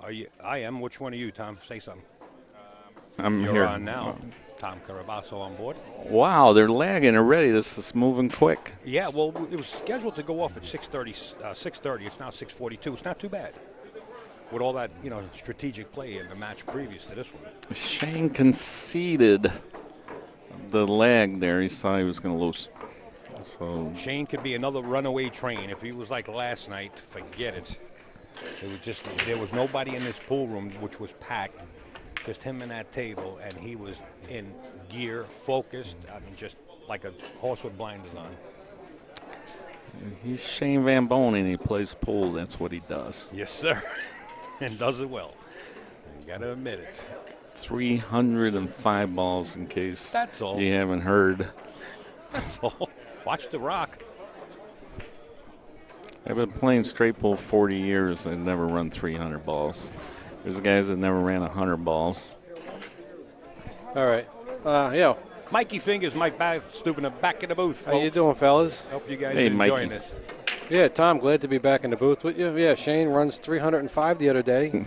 I am. Which one are you, Tom? Say something. I'm You're here. on now. Tom Carabasso on board. Wow, they're lagging already. This is moving quick. Yeah, well, it was scheduled to go off at 6:30. 6:30. It's now 6:42. It's not too bad. With all that, strategic play in the match previous to this one. Shane conceded the lag there. He saw he was going to lose. So Shane could be another runaway train. If he was like last night, forget it. There was nobody in this pool room, which was packed. Just him and that table, and he was in gear, focused. I mean, just like a horse with blinders on. he's Shane Van Bonen, and he plays pool. That's what he does. Yes, sir. And does it well. You got to admit it. 305 balls, in case That's all. you haven't heard. That's all. Watch the rock. I've been playing straight pool 40 years. I've never run 300 balls. There's guys that never ran 100 balls. All right. Yeah. Mikey Fingers, Mike Stooping back in the booth. How you doing, fellas? Hope you guys Hey, are enjoying Mikey. this. Yeah, Tom, glad to be back in the booth with you. Yeah, Shane runs 305 the other day.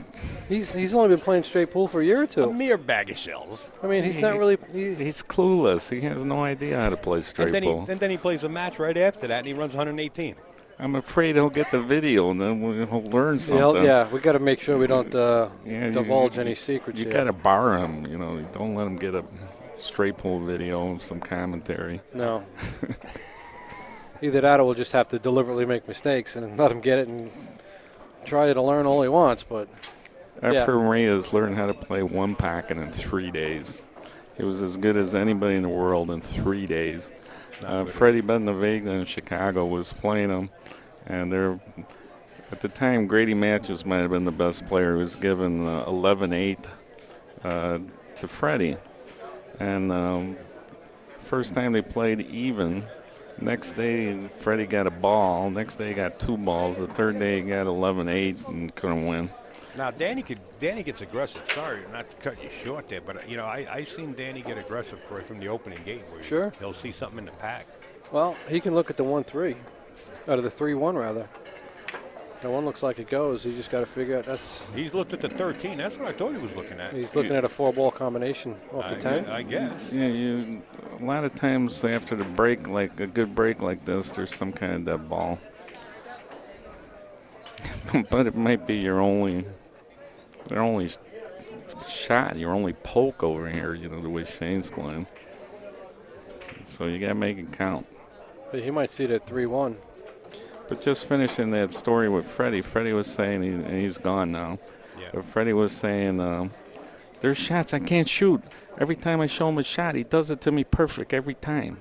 He's only been playing straight pool for a year or A two. mere bag of shells. I mean, he's not really. He's clueless. He has no idea how to play straight pool. And then he plays a match right after that, and he runs 118. I'm afraid he'll get the video, and then he'll learn something. Yeah, we got to make sure we don't divulge any secrets. You here. got to bar him. Don't let him get a straight pool video, some commentary. No. Either that, or we'll just have to deliberately make mistakes and let him get it and try to learn all he wants. But Efren Reyes learned how to play one packet in 3 days. He was as good as anybody in the world in 3 days. Freddie Bednavega in Chicago was playing him, and at the time, Grady Matthews might have been the best player. He was given 11-8 to Freddie. And first time they played even. Next day, Freddie got a ball. Next day, he got 2 balls. The third day, he got 11-8 and couldn't win. Now, Danny gets aggressive. Sorry, not to cut you short there, but, I've seen Danny get aggressive from the opening game. Where Sure. He'll see something in the pack. Well, he can look at the 1-3, out of the 3-1 rather. The one looks like it goes. He just got to figure out He's looked at the 13. That's what I thought he was looking at. He's looking at a 4-ball combination off the 10. I guess. Yeah, a lot of times after the break, like a good break like this, there's some kind of dead ball. But it might be your only shot, your only poke over here, the way Shane's playing. So you got to make it count. But he might see it at 3-1. But just finishing that story with Freddie was saying, and he's gone now, but Freddie was saying, there's shots I can't shoot. Every time I show him a shot, he does it to me perfect every time.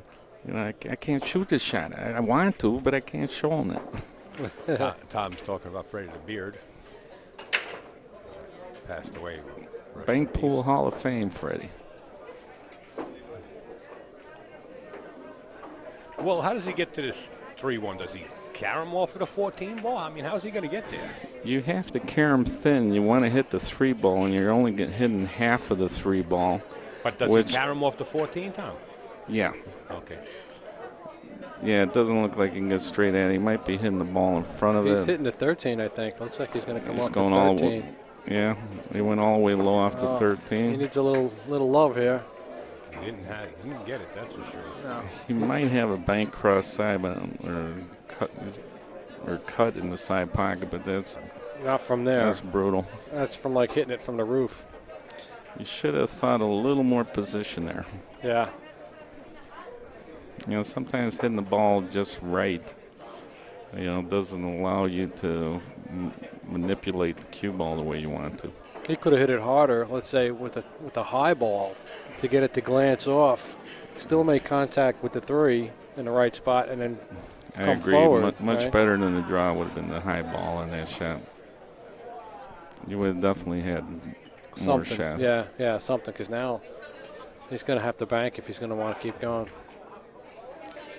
I can't shoot this shot. I want to, but I can't show him it. Tom's talking about Freddie the Beard. Passed away. Bank Pool Hall of Fame, Freddie. Well, how does he get to this 3-1? Does he carry him off with a 14 ball? I mean, how's he going to get there? You have to carry him thin. You want to hit the 3 ball, and you're only hitting half of the 3 ball. But does he carry him off the 14, Tom? Yeah. Okay. Yeah, it doesn't look like he can get straight at it. He might be hitting the ball in front of it. He's hitting the 13, I think. Looks like he's going to come off going the 13. Yeah, he went all the way low off to 13. He needs a little love here. He didn't get it, that's for sure. No. He might have a bank cross side or cut in the side pocket, but that's not from there. That's brutal. That's from like hitting it from the roof. You should have thought a little more position there. Yeah. Sometimes hitting the ball just right, doesn't allow you to manipulate the cue ball the way you want to. He could have hit it harder, let's say, with a high ball to get it to glance off. Still make contact with the 3 in the right spot and then I come agree. forward. Much better than the draw would have been the high ball on that shot. You would have definitely had more shots. Yeah, something, because now he's going to have to bank if he's going to want to keep going.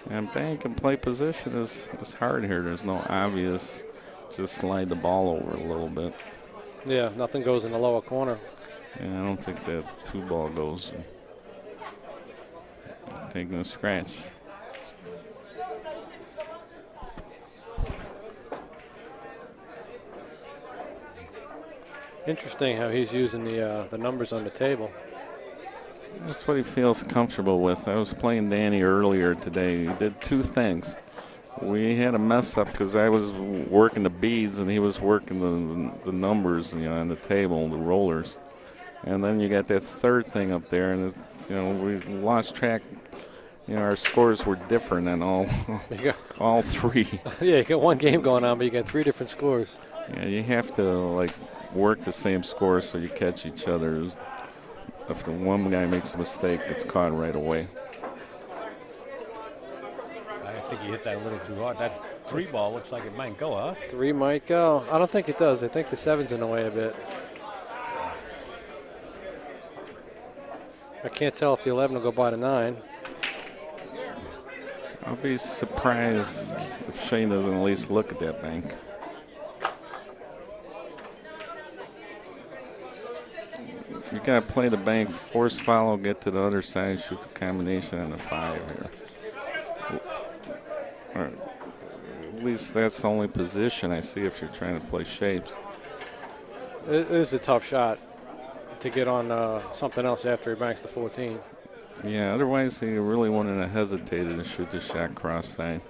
And bank and play position is hard here. There's no obvious just slide the ball over a little bit. Yeah, nothing goes in the lower corner. Yeah, I don't think that 2 ball goes. Taking a scratch. Interesting how he's using the numbers on the table. That's what he feels comfortable with. I was playing Danny earlier today. He did two things. We had a mess up because I was working the beads and he was working the numbers, on the table, the rollers. And then you got that third thing up there, and we lost track. Our scores were different on all three. Yeah, you got one game going on, but you got 3 different scores. Yeah, you have to work the same score so you catch each other. If the one guy makes a mistake, it's caught right away. I think he hit that a little too hard. That 3 ball looks like it might go, huh? 3 might go. I don't think it does. I think the 7's in the way a bit. I can't tell if the 11 will go by the 9. I'll be surprised if Shane doesn't at least look at that bank. You got to play the bank, force follow, get to the other side, shoot the combination on the 5 here. Or at least that's the only position I see if you're trying to play shapes. It is a tough shot to get on something else after he banks the 14. Yeah, otherwise he really wouldn't have hesitated to shoot the shot cross side.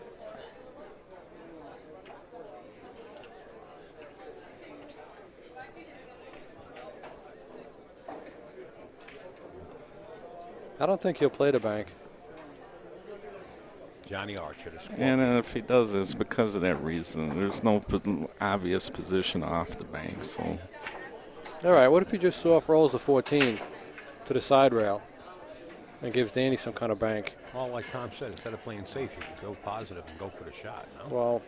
I don't think he'll play the bank. Johnny Archer to score. And if he does, it's because of that reason. There's no obvious position off the bank. So, all right, what if he just soft rolls the 14 to the side rail and gives Danny some kind of bank? Well, like Tom said, instead of playing safe, you can go positive and go for the shot. No? Well,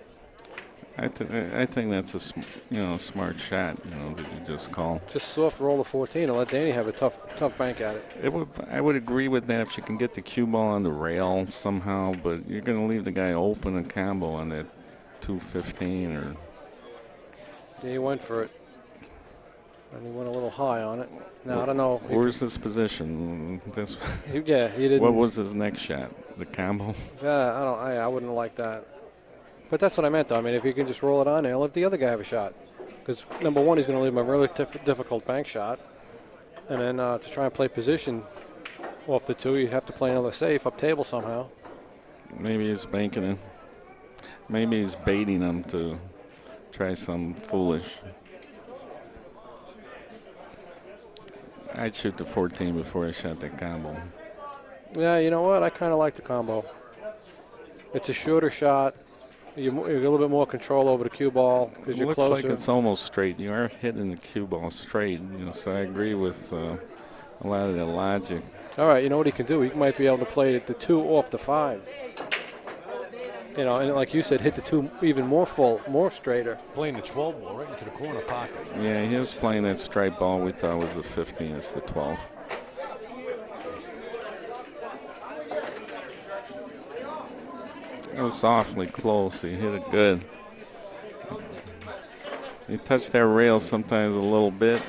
I think that's a smart shot. That you just call. Just soft roll the 14 and let Danny have a tough bank at it. I would agree with that if you can get the cue ball on the rail somehow, but you're going to leave the guy open and combo on that 215 or. Yeah, he went for it. And he went a little high on it. Now, I don't know. Where's his position? He didn't. What was his next shot? The combo? Yeah, I wouldn't like that. But that's what I meant, though. I mean, if you can just roll it on there, let the other guy have a shot. Because, number one, he's going to leave him a really difficult bank shot. And then to try and play position off the 2, you have to play another safe up table somehow. Maybe he's banking it. Maybe he's baiting him to try some foolish. I'd shoot the 14 before I shot that combo. Yeah, you know what? I kind of like the combo. It's a shorter shot. You get a little bit more control over the cue ball because you're closer. Looks like it's almost straight. You are hitting the cue ball straight, so I agree with a lot of the logic. All right, you know what he can do? He might be able to play the 2 off the 5. And like you said, hit the 2 even more full, more straighter. Playing the 12 ball right into the corner pocket. Yeah, he was playing that straight ball we thought was the 15. It's the 12. It was awfully close. He hit it good. You touch that rail sometimes a little bit,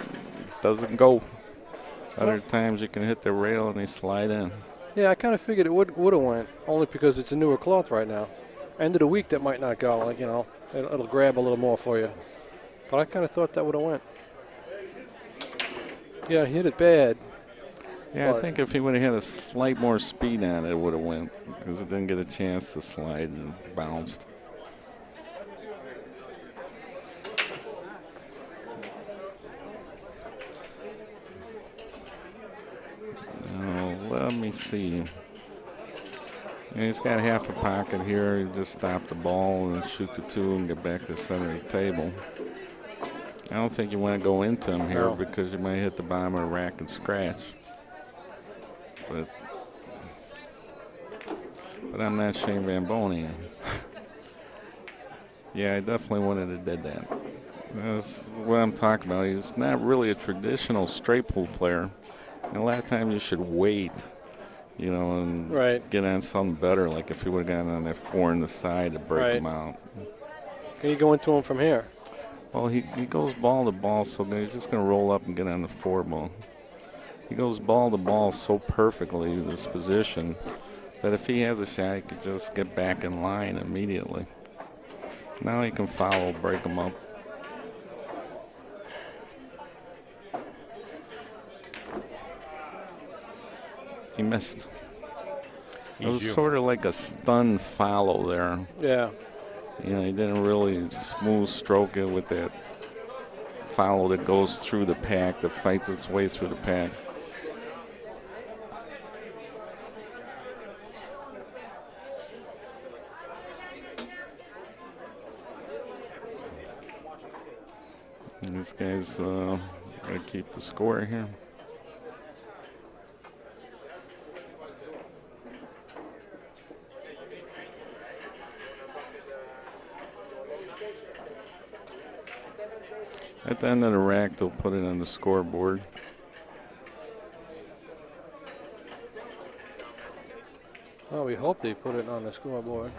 doesn't go. Other times you can hit the rail and they slide in. Yeah, I kind of figured it would have went, only because it's a newer cloth right now. End of the week, that might not go. It'll grab a little more for you. But I kind of thought that would have went. Yeah, he hit it bad. Yeah, I think if he would have had a slight more speed on it, it would have went because it didn't get a chance to slide and bounced. Let me see. And he's got half a pocket here. He just stop the ball and shoot the 2 and get back to the center of the table. I don't think you want to go into him here because you might hit the bottom of the rack and scratch. But I'm not Shane Van Bonen. Yeah, I definitely wouldn't have did that. That's what I'm talking about. He's not really a traditional straight pool player. And a lot of times you should wait, and get on something better, like if he would have gotten on that 4 on the side to break him out. Can you go into him from here? Well, he goes ball to ball, so he's just going to roll up and get on the 4 ball. He goes ball to ball so perfectly in this position that if he has a shot, he could just get back in line immediately. Now he can foul, break him up. He missed. It He's was you. sort of like a stun follow there. Yeah. You know, he didn't really smooth stroke it with that follow that goes through the pack, that fights its way through the pack. And this guy's going to keep the score here. At the end of the rack, they'll put it on the scoreboard. Oh, we hope they put it on the scoreboard.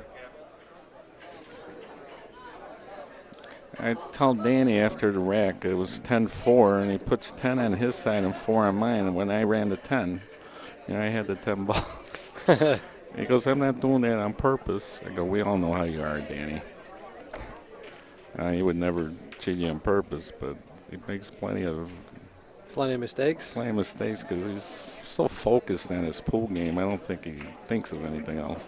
I told Danny after the rack it was 10-4, and he puts 10 on his side and 4 on mine. And when I ran the 10, you know, I had the 10 balls. He goes, "I'm not doing that on purpose." I go, "We all know how you are, Danny." He would never cheat you on purpose, but he makes plenty of mistakes. Because he's so focused on his pool game. I don't think he thinks of anything else.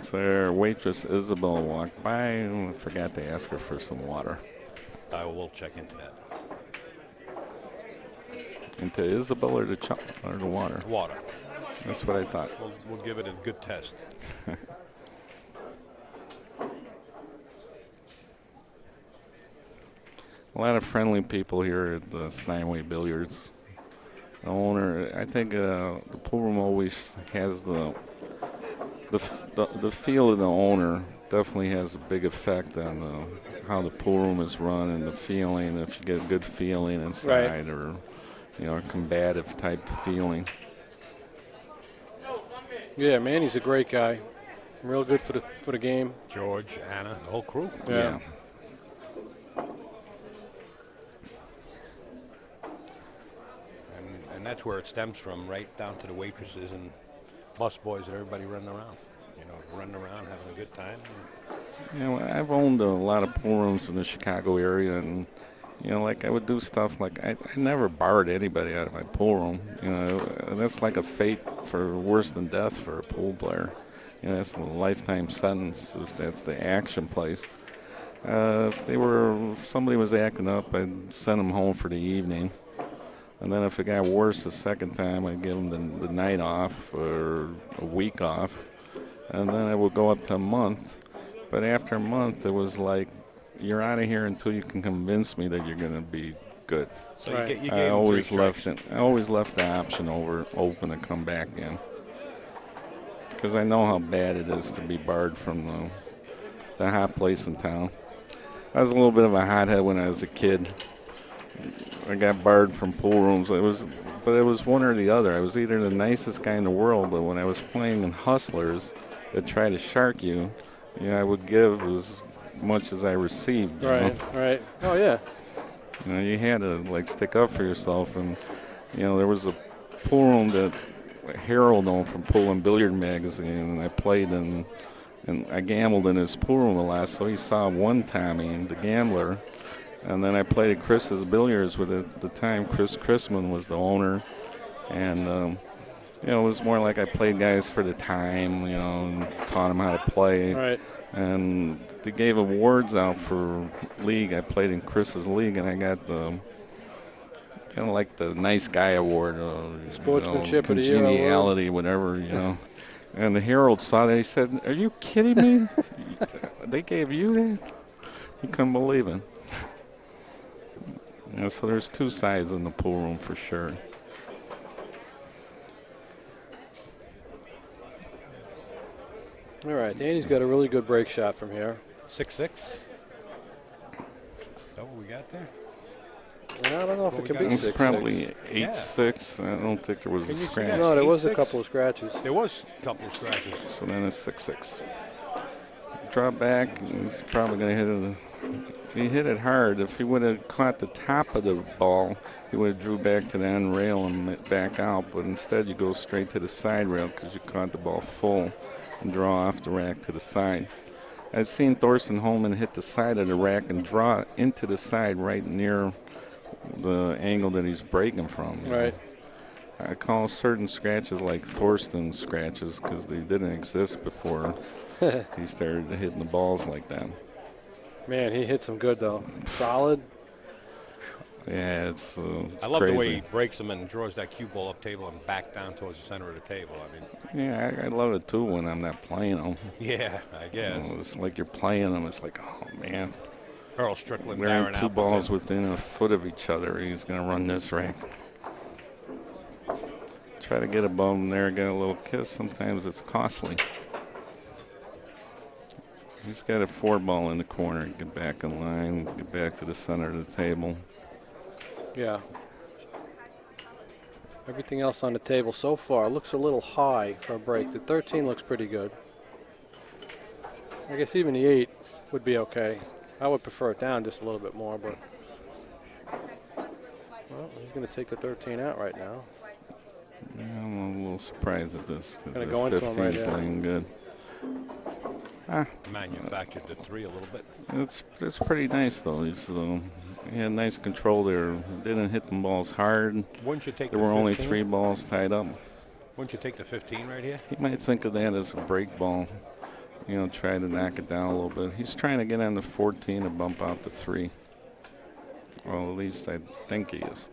So our waitress Isabel walked by and forgot to ask her for some water. I will check into that. Into Isabel or the water? Water. That's what I thought. We'll give it a good test. A lot of friendly people here at the Steinway Billiards. The owner, I think the pool room always has the feel of the owner definitely has a big effect on how the pool room is run and the feeling. If you get a good feeling inside, or a combative type feeling. Yeah, man, he's a great guy. Real good for the game. George, Anna, the whole crew. Yeah. And that's where it stems from, right down to the waitresses and bus boys and everybody running around. Running around, having a good time. I've owned a lot of pool rooms in the Chicago area, and like I would do stuff like I never barred anybody out of my pool room. That's like a fate for worse than death for a pool player. That's a lifetime sentence if that's the action place. If somebody was acting up, I'd send them home for the evening. And then if it got worse the second time, I'd give them the night off or a week off. And then I would go up to a month. But after a month, it was like, you're out of here until you can convince me that you're going to be good. So right. you I always left the option open to come back in. Because I know how bad it is to be barred from the hot place in town. I was a little bit of a hothead when I was a kid. I got barred from pool rooms. But it was one or the other. I was either the nicest guy in the world, but when I was playing in hustlers that try to shark you, I would give as much as I received. Right. Oh, yeah. You had to stick up for yourself, and there was a pool room that Harold owned from Pool and Billiard magazine, and I played and I gambled in his pool room a lot. So he saw one Tommy, the gambler, and then I played at Chris's Billiards with at the time Chris Chrisman was the owner, and it was more like I played guys for the time, and taught them how to play. Right. And they gave awards out for league. I played in Chris's league, and I got the the nice guy award, Sportsmanship of the Year congeniality, whatever, And the Herald saw that. He said, "Are you kidding me? They gave you that?" You couldn't believe it. So there's two sides in the pool room for sure. All right, Danny's got a really good break shot from here. 6-6. Is that what we got there? I don't know if it could be 6-6. It's probably 8-6. I don't think there was a scratch. No, there was a couple of scratches. There was a couple of scratches. So then it's 6-6. Drop back. He's probably going to hit it. He hit it hard. If he would have caught the top of the ball, he would have drew back to the end rail and back out. But instead, you go straight to the side rail because you caught the ball full and draw off the rack to the side. I've seen Thorsten Holman hit the side of the rack and draw into the side right near the angle that he's breaking from. Right. I call certain scratches like Thorsten scratches because they didn't exist before he started hitting the balls like that. Man, he hits them good, though. Solid. Yeah, it's I love crazy. the way he breaks them and draws that cue ball up table and back down towards the center of the table. I mean, Yeah, I love it too when I'm not playing them. yeah, I guess. It's like you're playing them. It's like, oh, man. Earl Strickland, They're Darren in two Appleton. balls within a foot of each other. He's going to run this rack. Try to get above him there, get a little kiss. Sometimes it's costly. He's got a 4-ball in the corner. Get back in line, get back to the center of the table. Yeah. Everything else on the table so far looks a little high for a break. The 13 looks pretty good. I guess even the 8 would be okay. I would prefer it down just a little bit more, but well, he's going to take the 13 out right now. Yeah, I'm a little surprised at this because Gonna the go into him 15's right here. looking good. Manufactured the 3 a little bit. It's pretty nice though. He had nice control there. Didn't hit the balls hard. Wouldn't you take There the were only 15? 3 balls tied up. Wouldn't you take the 15 right here? He might think of that as a break ball. You know, try to knock it down a little bit. He's trying to get on the 14 and bump out the 3. Well, at least I think he is.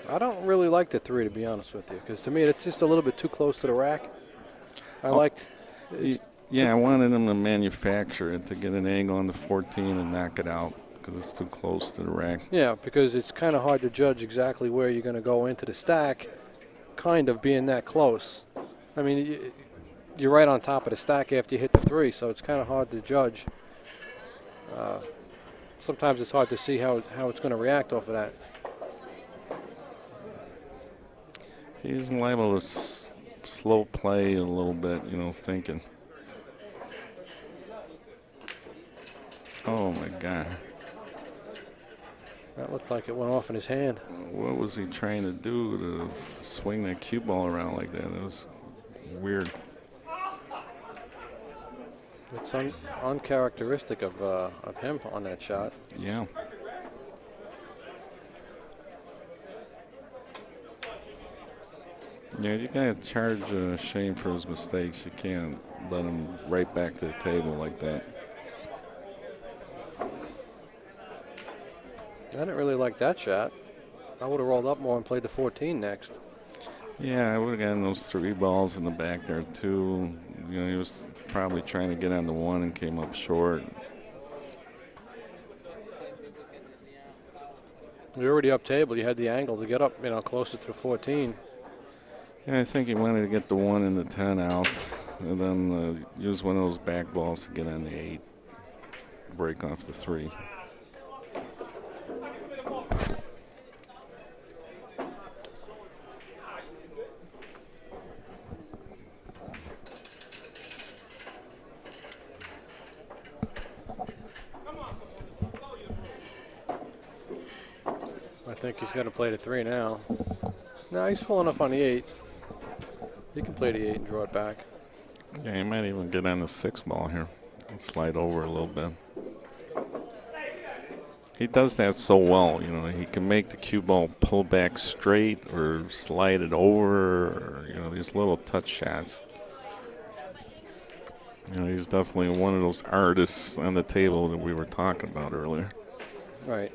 I don't really like the 3, to be honest with you, because to me it's just a little bit too close to the rack. I liked. Yeah, I wanted him to manufacture it to get an angle on the 14 and knock it out because it's too close to the rack. Yeah, because it's kind of hard to judge exactly where you're going to go into the stack, kind of being that close. I mean, you're right on top of the stack after you hit the 3, so it's kind of hard to judge. Sometimes it's hard to see how it's going to react off of that. He's liable to slow play a little bit, you know, thinking. Oh, my God. That looked like it went off in his hand. What was he trying to do to swing that cue ball around like that? It was weird. It's uncharacteristic of him on that shot. Yeah. Yeah, you gotta charge Shane for his mistakes. You can't let him right back to the table like that. I didn't really like that shot. I would have rolled up more and played the 14 next. Yeah, I would have gotten those 3 balls in the back there too. You know, he was probably trying to get on the 1 and came up short. You're already up table. You had the angle to get up, closer to the 14. Yeah, I think he wanted to get the 1 and the 10 out and then use one of those back balls to get on the 8, break off the 3. I think he's got to play the 3 now. No, he's full enough on the 8. He can play the 8 and draw it back. Yeah, he might even get on the 6 ball here. Slide over a little bit. He does that so well, you know. He can make the cue ball pull back straight or slide it over, or, you know, these little touch shots. You know, he's definitely one of those artists on the table that we were talking about earlier. Right.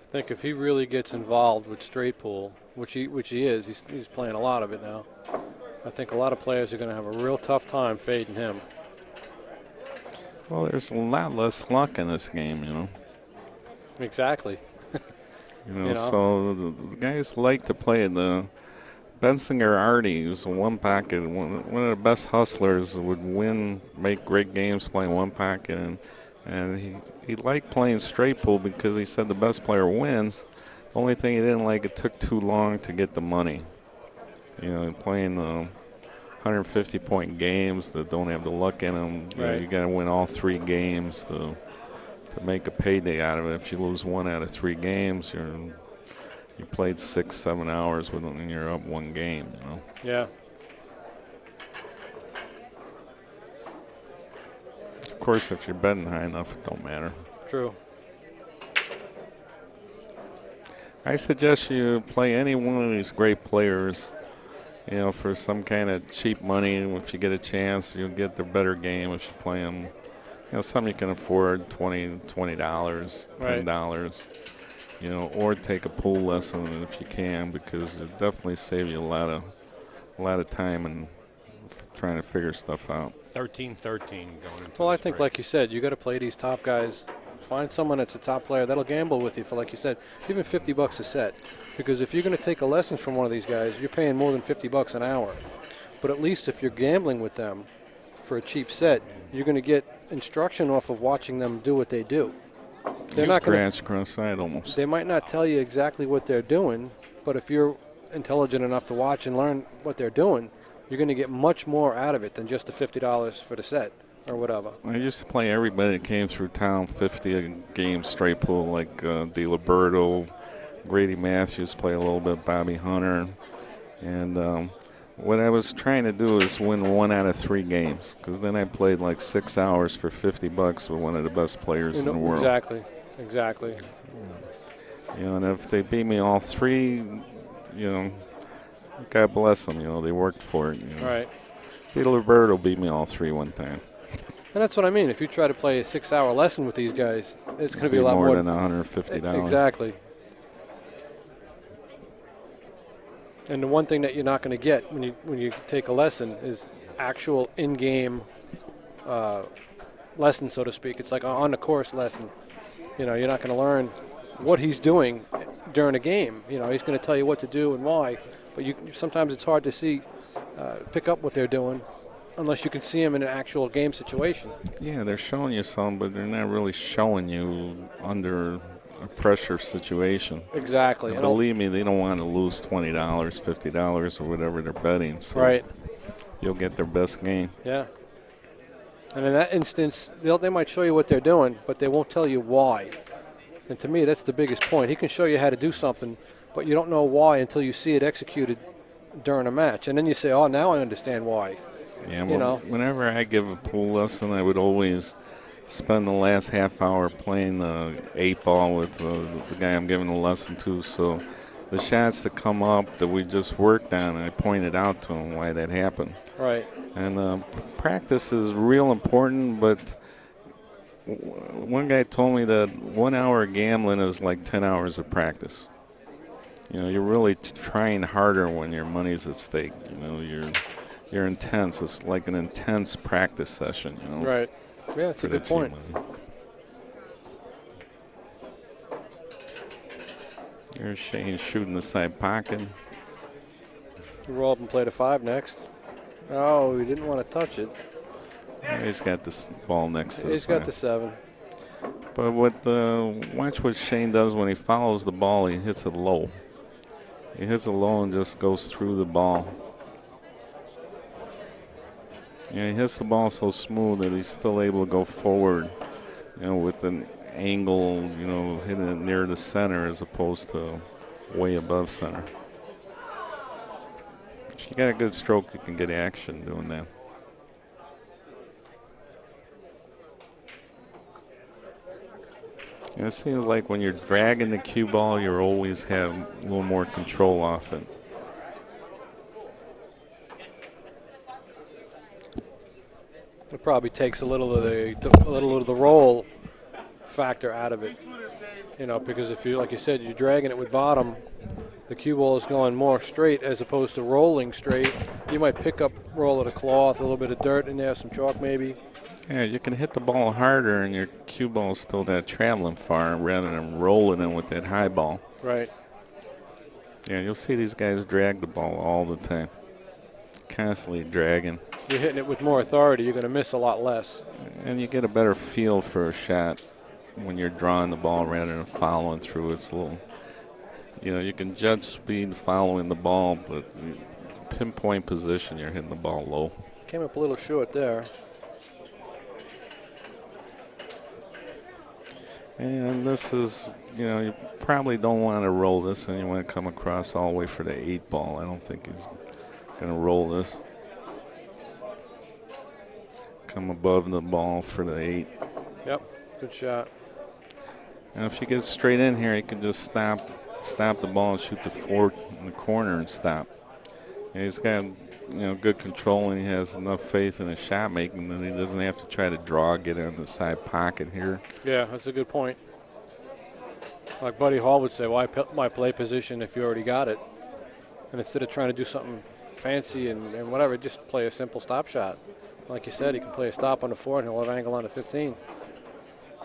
I think if he really gets involved with straight pool, which he is, he's playing a lot of it now. I think a lot of players are going to have a real tough time fading him. Well, there's a lot less luck in this game, you know. Exactly. So the guys like to play the Bensinger Artie, who's a one pocket, one of the best hustlers, would make great games playing one pocket, and he liked playing straight pool because he said the best player wins. The only thing he didn't like, it took too long to get the money. You know, playing 150-point games that don't have the luck in them. Right. You got to win all 3 games to make a payday out of it. If you lose 1 out of 3 games, you played 6, 7 hours with them and you're up one game, you know. Yeah. Of course, if you're betting high enough, it don't matter. True. I suggest you play any one of these great players, you know, for some kind of cheap money. If you get a chance, you'll get the better game if you play them. You know, some you can afford, $20, $10, you know, or take a pool lesson if you can, because it definitely save you a lot of time and trying to figure stuff out. 13-13 going into Well, I this think, break. like you said, you got to play these top guys. Find someone that's a top player that'll gamble with you for, like you said, even $50 a set. Because if you're going to take a lesson from one of these guys, you're paying more than $50 an hour. But at least if you're gambling with them for a cheap set, you're going to get instruction off of watching them do what they do. They're not going Scratch cross-eyed almost. They might not tell you exactly what they're doing, but if you're intelligent enough to watch and learn what they're doing, you're going to get much more out of it than just the $50 for the set or whatever. I used to play everybody that came through town, 50 a game straight pool, like DiLiberto, Grady Matthews, play a little bit, Bobby Hunter. And what I was trying to do is win 1 out of 3 games, because then I played like 6 hours for $50 with one of the best players in the world. Exactly. You know, and if they beat me all 3, you know, God bless them. You know, they worked for it. You know. Right. DiLiberto beat me all 3 one time. And that's what I mean. If you try to play a 6-hour lesson with these guys, it's going to be a lot more than $150. Exactly. And the one thing that you're not going to get when you take a lesson is actual in-game lesson, so to speak. It's like an on-the-course lesson. You know, you're not going to learn what he's doing during a game. You know, he's going to tell you what to do and why. But sometimes it's hard to pick up what they're doing unless you can see them in an actual game situation. Yeah, they're showing you some, but they're not really showing you under a pressure situation. Exactly. And believe me, they don't want to lose $20, $50, or whatever they're betting. So right. You'll get their best game. Yeah. And in that instance, they might show you what they're doing, but they won't tell you why. And to me, that's the biggest point. He can show you how to do something, but you don't know why until you see it executed during a match. And then you say, oh, now I understand why. Yeah, well, whenever I give a pool lesson, I would always spend the last half hour playing the 8-ball with the guy I'm giving the lesson to. So the shots that come up that we just worked on, I pointed out to him why that happened. Right. And practice is real important, but one guy told me that 1 hour of gambling is like 10 hours of practice. You know, you're really trying harder when your money's at stake. You know, you're intense. It's like an intense practice session, you know. Right. Yeah, that's a good point. Here's Shane shooting the side pocket. You roll up and play the 5 next. Oh, he didn't want to touch it. Yeah, he's got this ball next to He's got the 7. But watch what Shane does when he follows the ball. He hits it low. He hits it low and just goes through the ball. Yeah, he hits the ball so smooth that he's still able to go forward, you know, with an angle, you know, hitting it near the center as opposed to way above center. If you got a good stroke, you can get action doing that. And it seems like when you're dragging the cue ball, you always have a little more control off it. It probably takes a little of the roll factor out of it, you know, because if you, like you said, you're dragging it with bottom, the cue ball is going more straight as opposed to rolling straight. You might pick up roll of the cloth, a little bit of dirt in there, some chalk maybe. Yeah, you can hit the ball harder, and your cue ball is still that traveling far rather than rolling in with that high ball. Right. Yeah, you'll see these guys drag the ball all the time, constantly dragging. You're hitting it with more authority, you're going to miss a lot less. And you get a better feel for a shot when you're drawing the ball rather than following through. It's a little, you know, you can judge speed following the ball, but pinpoint position, you're hitting the ball low. Came up a little short there. And this is, you probably don't want to roll this, and you want to come across all the way for the 8 ball. I don't think he's going to roll this. Come above the ball for the 8. Yep, good shot. And if he gets straight in here, he can just stop the ball and shoot the 4 in the corner and stop. And he's got, good control, and he has enough faith in his shot making that he doesn't have to try to draw, get in the side pocket here. Yeah, that's a good point. Like Buddy Hall would say, why play position if you already got it? And instead of trying to do something fancy and whatever, just play a simple stop shot. Like you said, he can play a stop on the 4 and he'll have angle on the 15.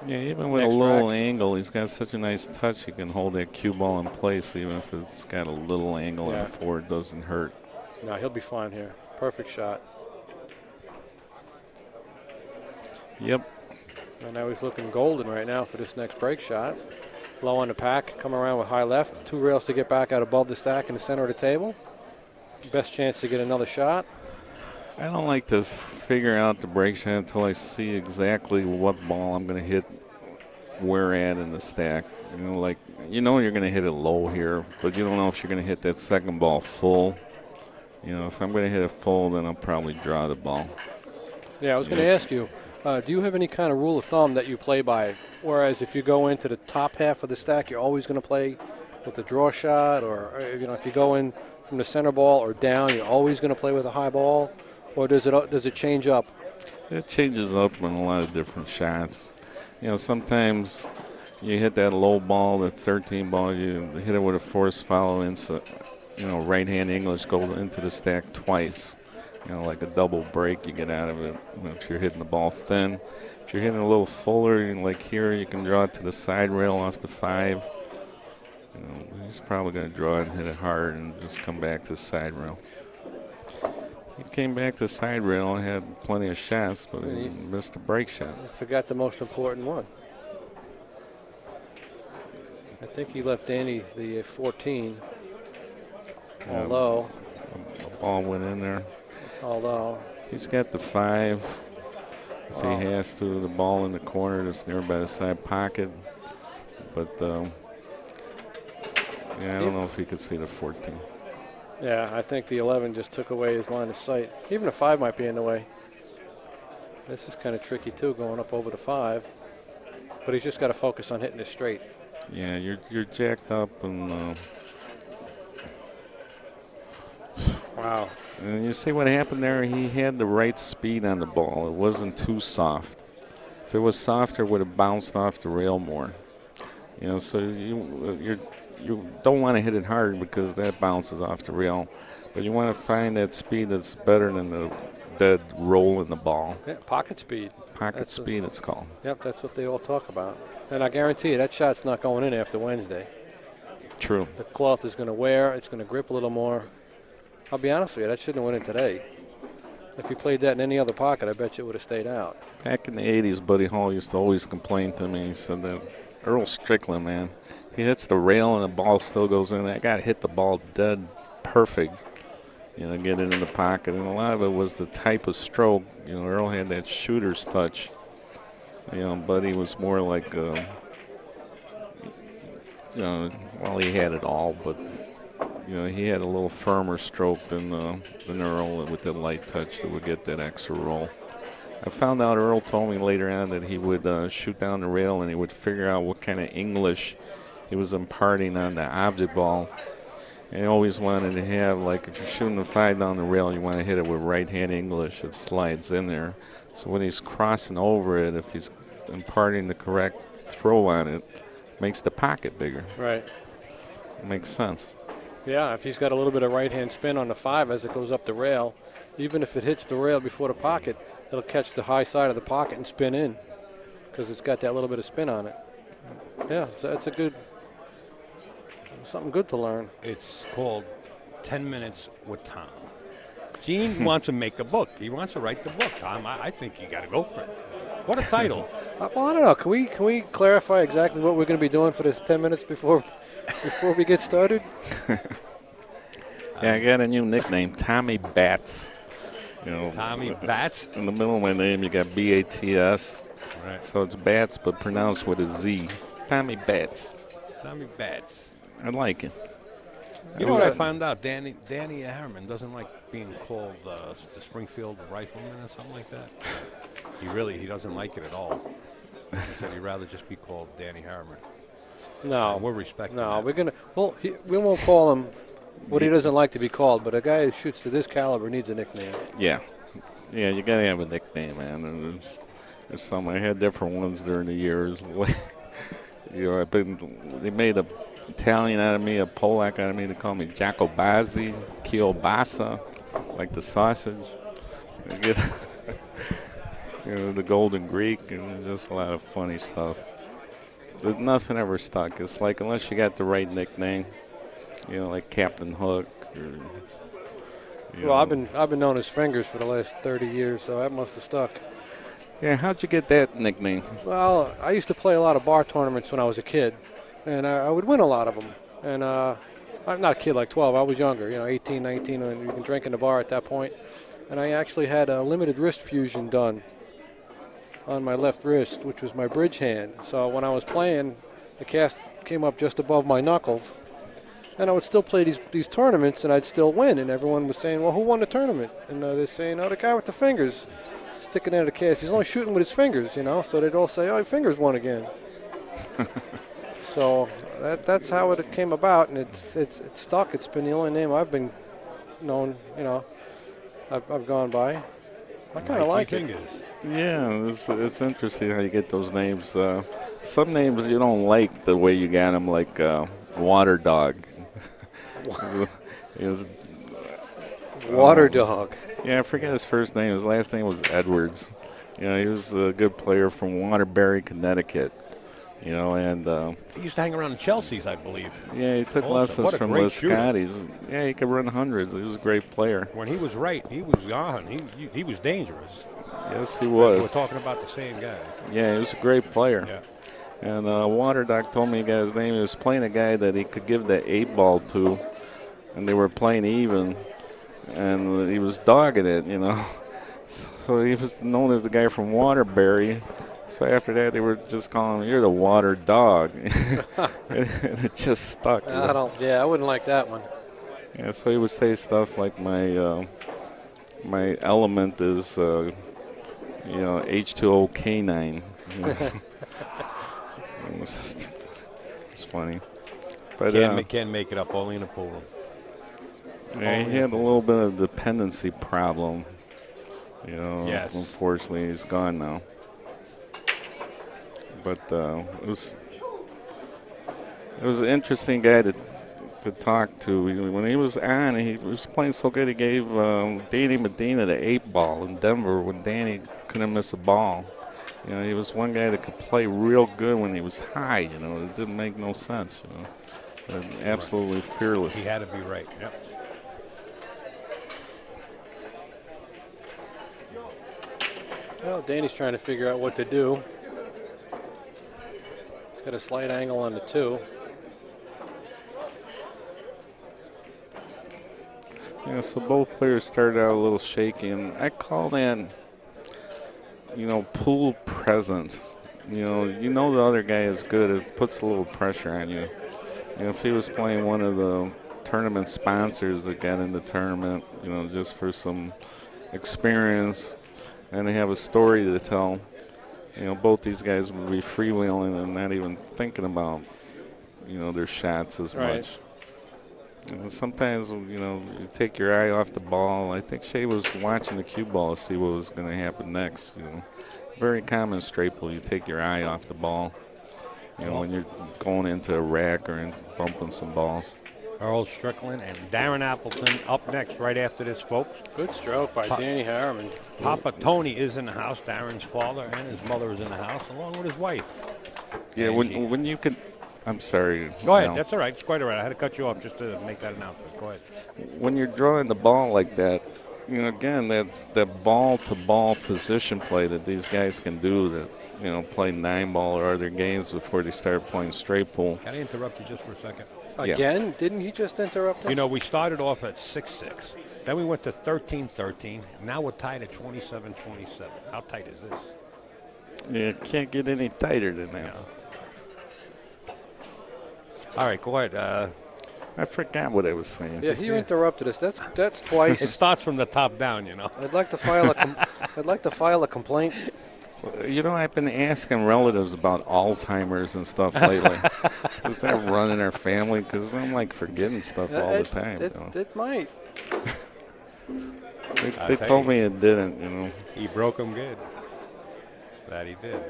Yeah, even with a little angle, he's got such a nice touch. He can hold that cue ball in place, even if it's got a little angle on the 4. It doesn't hurt. No, he'll be fine here. Perfect shot. Yep. And now he's looking golden right now for this next break shot. Low on the pack, come around with high left. 2 rails to get back out above the stack in the center of the table. Best chance to get another shot. I don't like to figure out the break shot until I see exactly what ball I'm going to hit where at in the stack. You're going to hit it low here, but you don't know if you're going to hit that second ball full. If I'm going to hit it full, then I'll probably draw the ball. Yeah, I was going to ask you, do you have any kind of rule of thumb that you play by? Whereas if you go into the top half of the stack, you're always going to play with a draw shot, or if you go in from the center ball or down, you're always going to play with a high ball, or does it change up? It changes up in a lot of different shots. Sometimes you hit that low ball, that 13 ball, you hit it with a force follow inside. Right-hand English go into the stack twice. Like a double break you get out of it if you're hitting the ball thin. If you're hitting a little fuller, like here, you can draw it to the side rail off the 5. He's probably going to draw it and hit it hard and just come back to the side rail. He came back to the side rail and had plenty of shots, but he missed a break shot. I forgot the most important one. I think he left Danny the 14. Although the ball went in there. Although he's got the 5. If he has to, the ball in the corner that's nearby the side pocket. But I don't know if he could see the 14. Yeah, I think the 11 just took away his line of sight. Even a 5 might be in the way. This is kind of tricky too, going up over the 5. But he's just got to focus on hitting it straight. Yeah, you're jacked up and. Wow. And you see what happened there? He had the right speed on the ball. It wasn't too soft. If it was softer, it would have bounced off the rail more. So you don't want to hit it hard because that bounces off the rail. But you want to find that speed that's better than the dead roll in the ball. Yeah, pocket speed. Pocket speed, it's called. Yep, that's what they all talk about. And I guarantee you that shot's not going in after Wednesday. True. The cloth is going to wear. It's going to grip a little more. I'll be honest with you, that shouldn't have went in today. If you played that in any other pocket, I bet you it would have stayed out. Back in the 80s, Buddy Hall used to always complain to me. He said that Earl Strickland, man, he hits the rail and the ball still goes in. That guy hit the ball dead perfect, get it in the pocket. And a lot of it was the type of stroke. Earl had that shooter's touch. Buddy was more like, he had it all, but he had a little firmer stroke than Earl with that light touch that would get that extra roll. I found out Earl told me later on that he would shoot down the rail and he would figure out what kind of English he was imparting on the object ball. And he always wanted to have, like, if you're shooting a 5 down the rail, you want to hit it with right-hand English. It slides in there. So when he's crossing over it, if he's imparting the correct throw on it, makes the pocket bigger. Right. It makes sense. Yeah, if he's got a little bit of right-hand spin on the 5 as it goes up the rail, even if it hits the rail before the pocket, it'll catch the high side of the pocket and spin in because it's got that little bit of spin on it. Yeah, so that's something good to learn. It's called 10 Minutes with Tom. Gene wants to make a book. He wants to write the book, Tom. I think you got to go for it. What a title. Well, I don't know. Can we clarify exactly what we're going to be doing for this 10 minutes before we get started? Yeah, I got a new nickname, Tommy Bats. Tommy Bats? In the middle of my name, you got B-A-T-S. Right. So it's Bats, but pronounced with a Z. Tommy Bats. Tommy Bats. I like it. You know what I found out? Danny Harriman doesn't like being called the Springfield Rifleman or something like that. He doesn't like it at all. He said he'd rather just be called Danny Harriman. No, We're respecting no, that. we're gonna. Well, we won't call him what he doesn't like to be called. But a guy who shoots to this caliber needs a nickname. Yeah. Yeah, you got to have a nickname, man. And there's some. I had different ones during the years. They made a Italian out of me, a Polak out of me. They call me Jacobazzi, Kielbasa, like the sausage. I get, the Golden Greek, and just a lot of funny stuff. There's nothing ever stuck. It's like unless you got the right nickname, like Captain Hook. Well, I've been known as Fingers for the last 30 years, so that must have stuck. Yeah, how'd you get that nickname? Well, I used to play a lot of bar tournaments when I was a kid, and I would win a lot of them. And I'm not a kid like 12. I was younger, 18, 19, when you can drink in the bar at that point. And I actually had a limited wrist fusion done on my left wrist, which was my bridge hand. So when I was playing, the cast came up just above my knuckles. And I would still play these tournaments, and I'd still win. And everyone was saying, well, who won the tournament? And they're saying, oh, the guy with the fingers sticking out of the cast. He's only shooting with his fingers, So they'd all say, oh, Fingers won again. So that's how it came about, and it's stuck. It's been the only name I've been known, I've gone by. I kind of like it. Yeah, it's interesting how you get those names. Some names you don't like the way you got them, like Water Dog. It was Water Dog. Yeah, I forget his first name. His last name was Edwards. He was a good player from Waterbury, Connecticut. And he used to hang around in Chelsea's, I believe. Yeah, he took lessons from Les Scotty's. Yeah, he could run hundreds. He was a great player. When he was right, he was on. He was dangerous. Yes, he was. We're talking about the same guy. Yeah, he was a great player. Yeah. And Water Doc told me he got his name. He was playing a guy that he could give the 8-ball to, and they were playing even, and he was dogging it, So he was known as the guy from Waterbury. So after that, they were just calling him, "You're the Water Dog," and it just stuck. I wouldn't like that one. Yeah, so he would say stuff like, "My element is, H2O canine." It's funny, but can't make it up only in a pool room. Yeah, he had a little bit of dependency problem. Yes. Unfortunately, he's gone now. But it was an interesting guy to talk to. When he was on, he was playing so good. He gave Danny Medina the 8-ball in Denver when Danny couldn't miss a ball. He was one guy that could play real good when he was high. It didn't make no sense. But absolutely fearless. He had to be right. Yep. Well, Danny's trying to figure out what to do. He's got a slight angle on the 2. Yeah, so both players started out a little shaky, and I call that, pool presence. The other guy is good. It puts a little pressure on you. If he was playing one of the tournament sponsors that got in the tournament, just for some experience, and they have a story to tell, both these guys would be freewheeling and not even thinking about, their shots as much. Sometimes, you take your eye off the ball. I think Shea was watching the cue ball to see what was going to happen next. Very common straight pull. You take your eye off the ball, when you're going into a rack or bumping some balls. Earl Strickland and Darren Appleton up next right after this, folks. Good stroke by Danny Harriman. Papa Tony is in the house. Darren's father and his mother is in the house, along with his wife. Yeah, when you can. I'm sorry. Go ahead. That's all right. It's quite all right. I had to cut you off just to make that announcement. Go ahead. When you're drawing the ball like that, again, that ball-to-ball position play that these guys can do that, play 9-ball or other games before they start playing straight pool. Can I interrupt you just for a second? Again? Yeah. Didn't he just interrupt us? We started off at 6-6. Then we went to 13-13. Now we're tied at 27-27. How tight is this? You can't get any tighter than that. All right, go ahead. I forgot what I was saying. Yeah, you interrupted us. That's twice. It starts from the top down, you know. I'd like to file a complaint. You know, I've been asking relatives about Alzheimer's and stuff lately. Does that run in our family? Because I'm like forgetting stuff all the time. It might. They told me it didn't, you know. He broke him good. That he did.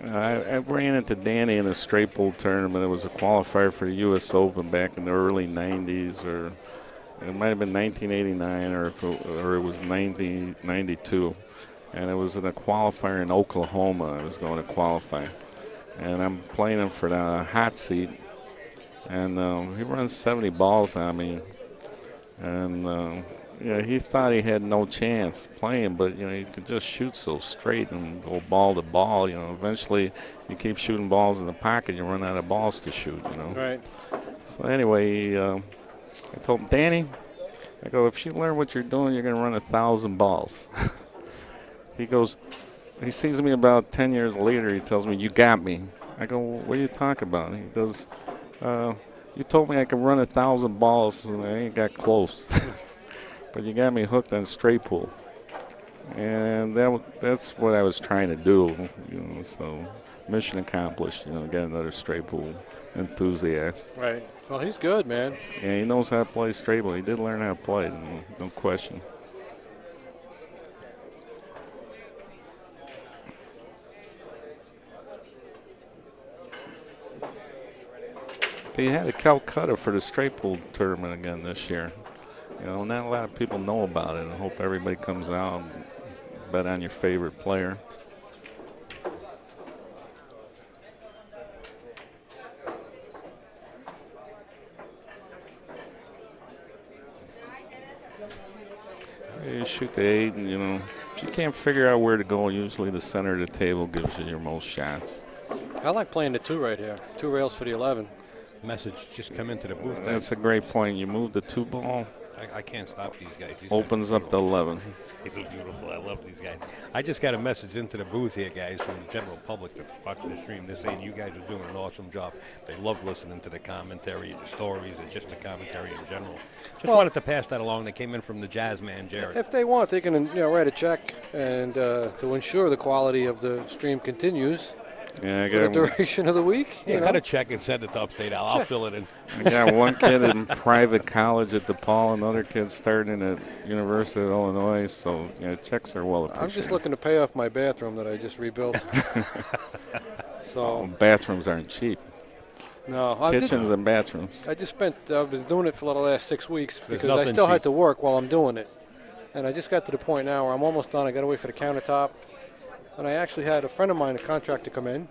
I ran into Danny in a straight pool tournament. It was a qualifier for the U.S. Open back in the early 90s, or it might have been 1989, or it was 1992. And it was in a qualifier in Oklahoma. I was going to qualify. And I'm playing him for the hot seat. And he runs 70 balls on me. And, he thought he had no chance playing, but, he could just shoot so straight and go ball to ball. Eventually you keep shooting balls in the pocket, you run out of balls to shoot, Right. So anyway, I told him, Danny, I go, if you learn what you're doing, you're going to run 1,000 balls. He sees me about 10 years later. He tells me, you got me. I go, what are you talking about? He goes, you told me I could run 1,000 balls, and I ain't got close. But you got me hooked on straight pool. And that's what I was trying to do, so mission accomplished, get another straight pool enthusiast. Right. Well, he's good, man. Yeah, he knows how to play straight pool. He did learn how to play, no question. They had a Calcutta for the straight pool tournament again this year. Not a lot of people know about it. I hope everybody comes out and bet on your favorite player. You shoot the 8, and if you can't figure out where to go, usually the center of the table gives you your most shots. I like playing the 2 right here. 2 rails for the 11. Message just come into the booth. That's a great point. You move the 2 ball. I can't stop these guys. Opens up the 11. These are beautiful. I love these guys. I just got a message into the booth here, guys, from the general public that watches the stream. They're saying you guys are doing an awesome job. They love listening to the commentary, the stories, and just the commentary in general. Just wanted to pass that along. They came in from the jazz man, Jared. If they want, they can write a check and to ensure the quality of the stream continues. Yeah, for the duration of the week. Cut a check and send it to Upstate Al. I'll fill it in. I got one kid in private college at DePaul, another kid starting at University of Illinois, so checks are well appreciated. I'm just looking to pay off my bathroom that I just rebuilt. Bathrooms aren't cheap. No. Kitchens and bathrooms. I was doing it for the last 6 weeks because I still had to work while I'm doing it. And I just got to the point now where I'm almost done. I got to wait for the countertop. And I actually had a friend of mine, a contractor, come in.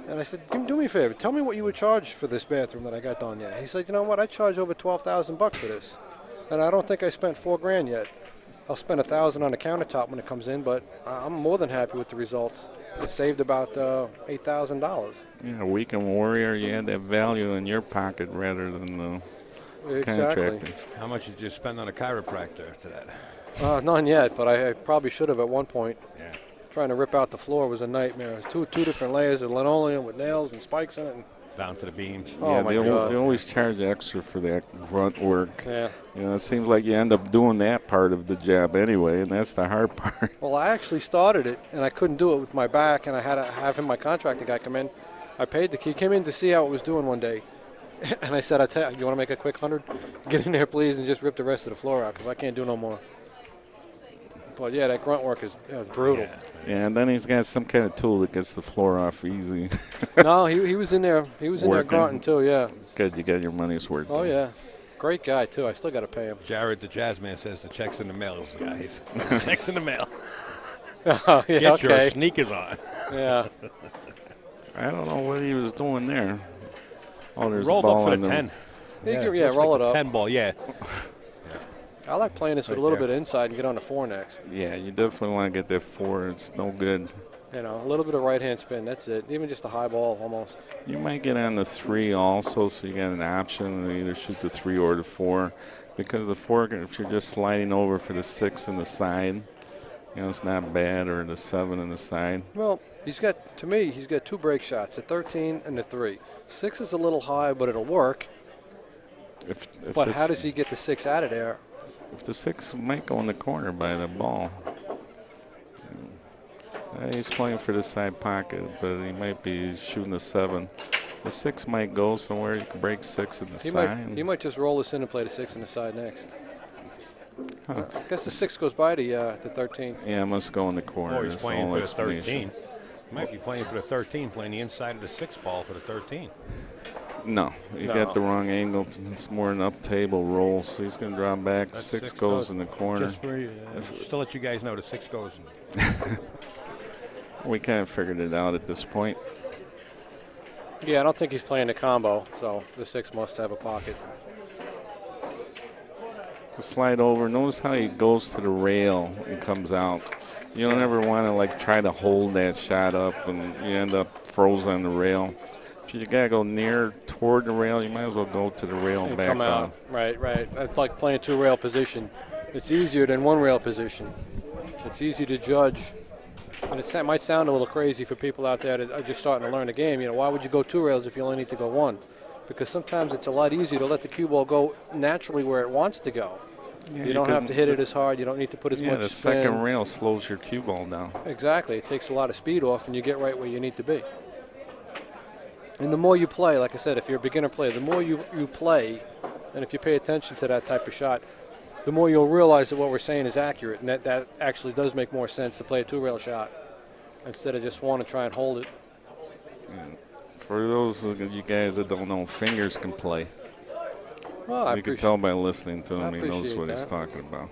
And I said, do me a favor. Tell me what you would charge for this bathroom that I got done yet. He said, you know what? I charge over $12,000 for this. And I don't think I spent $4,000 yet. I'll spend $1,000 on the countertop when it comes in, but I'm more than happy with the results. It saved about $8,000. Yeah, weekend warrior, you had that value in your pocket rather than the contractor. How much did you spend on a chiropractor to that? None yet, but I probably should have at one point. Yeah. Trying to rip out the floor was a nightmare. Two different layers of linoleum with nails and spikes in it. Down to the beams. Oh, my God. They always charge extra for that grunt work. Yeah. It seems like you end up doing that part of the job anyway, and that's the hard part. Well, I actually started it, and I couldn't do it with my back, and I had to have my contractor guy come in. I paid he came in to see how it was doing one day. And I said, you want to make a quick 100? Get in there, please, and just rip the rest of the floor out because I can't do no more. But, yeah, that grunt work is brutal. Yeah, and then he's got some kind of tool that gets the floor off easy. No, he was in there. He was in there grunting, too, yeah. Good, you got your money's worth. Oh, yeah. Great guy, too. I still got to pay him. Jared, the jazz man, says the check's in the mail, guys. Check's in the mail. Oh, yeah, Get your sneakers on. Yeah. I don't know what he was doing there. Oh, there's rolled a ball up for in the them. 10. Yeah, roll like it up. 10 ball, yeah. I like playing this with a little bit inside and get on the 4 next. Yeah, you definitely want to get that 4. It's no good. A little bit of right-hand spin, that's it. Even just a high ball almost. You might get on the 3 also, so you got an option to either shoot the 3 or the 4. Because the 4, if you're just sliding over for the 6 and the side, It's not bad, or the 7 on the side. Well, he's got 2 break shots, the 13 and the 3. 6 is a little high, but it'll work. But how does he get the 6 out of there? If the 6 might go in the corner by the ball. He's playing for the side pocket, but he might be shooting the 7. The 6 might go somewhere. You can break 6 at the side. He might just roll this in and play the 6 on the side next. Huh. I guess the 6 goes by the 13. Yeah, it must go in the corner. Or he's That's playing the for the only 13. He might be playing for the 13, playing the inside of the 6 ball for the 13. No, you got the wrong angle. It's more an up-table roll, so he's going to drop back. That 6 goes in the corner. Just to let you guys know, the 6 goes in. We kind of figured it out at this point. Yeah, I don't think he's playing the combo, so the 6 must have a pocket. Slide over. Notice how he goes to the rail and comes out. You don't ever want to try to hold that shot up, and you end up frozen on the rail. If you gotta go near toward the rail, you might as well go to the rail and back come out. down. Right. It's like playing 2 rail position. It's easier than 1 rail position. It's easy to judge. And it might sound a little crazy for people out there that are just starting to learn the game. Why would you go 2 rails if you only need to go 1? Because sometimes it's a lot easier to let the cue ball go naturally where it wants to go. Yeah, you don't have to hit it as hard. You don't need to put as much spin. Yeah, the second rail slows your cue ball down. Exactly. It takes a lot of speed off, and you get right where you need to be. And the more you play, like I said, if you're a beginner player, the more you play, and if you pay attention to that type of shot, the more you'll realize that what we're saying is accurate, and that actually does make more sense to play a 2-rail shot instead of just want to try and hold it. Yeah. For those of you guys that don't know, fingers can play. Well, you can tell by listening to him, he knows what that. he's talking about.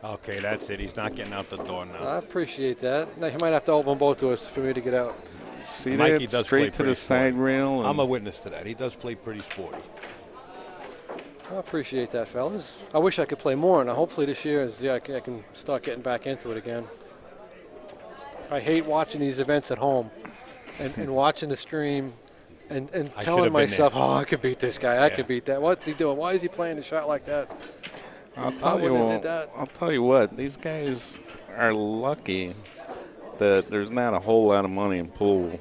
Okay, that's it. He's not getting out the door now. I appreciate that. Now, he might have to open both doors for me to get out. See Mikey that? Straight to the side rail. I'm a witness to that. He does play pretty sporty. I appreciate that, fellas. I wish I could play more, and hopefully this year I can start getting back into it again. I hate watching these events at home and watching the stream and telling myself, oh, I could beat this guy. I could beat that. What's he doing? Why is he playing a shot like that? I'll tell you what. These guys are lucky that there's not a whole lot of money in pool.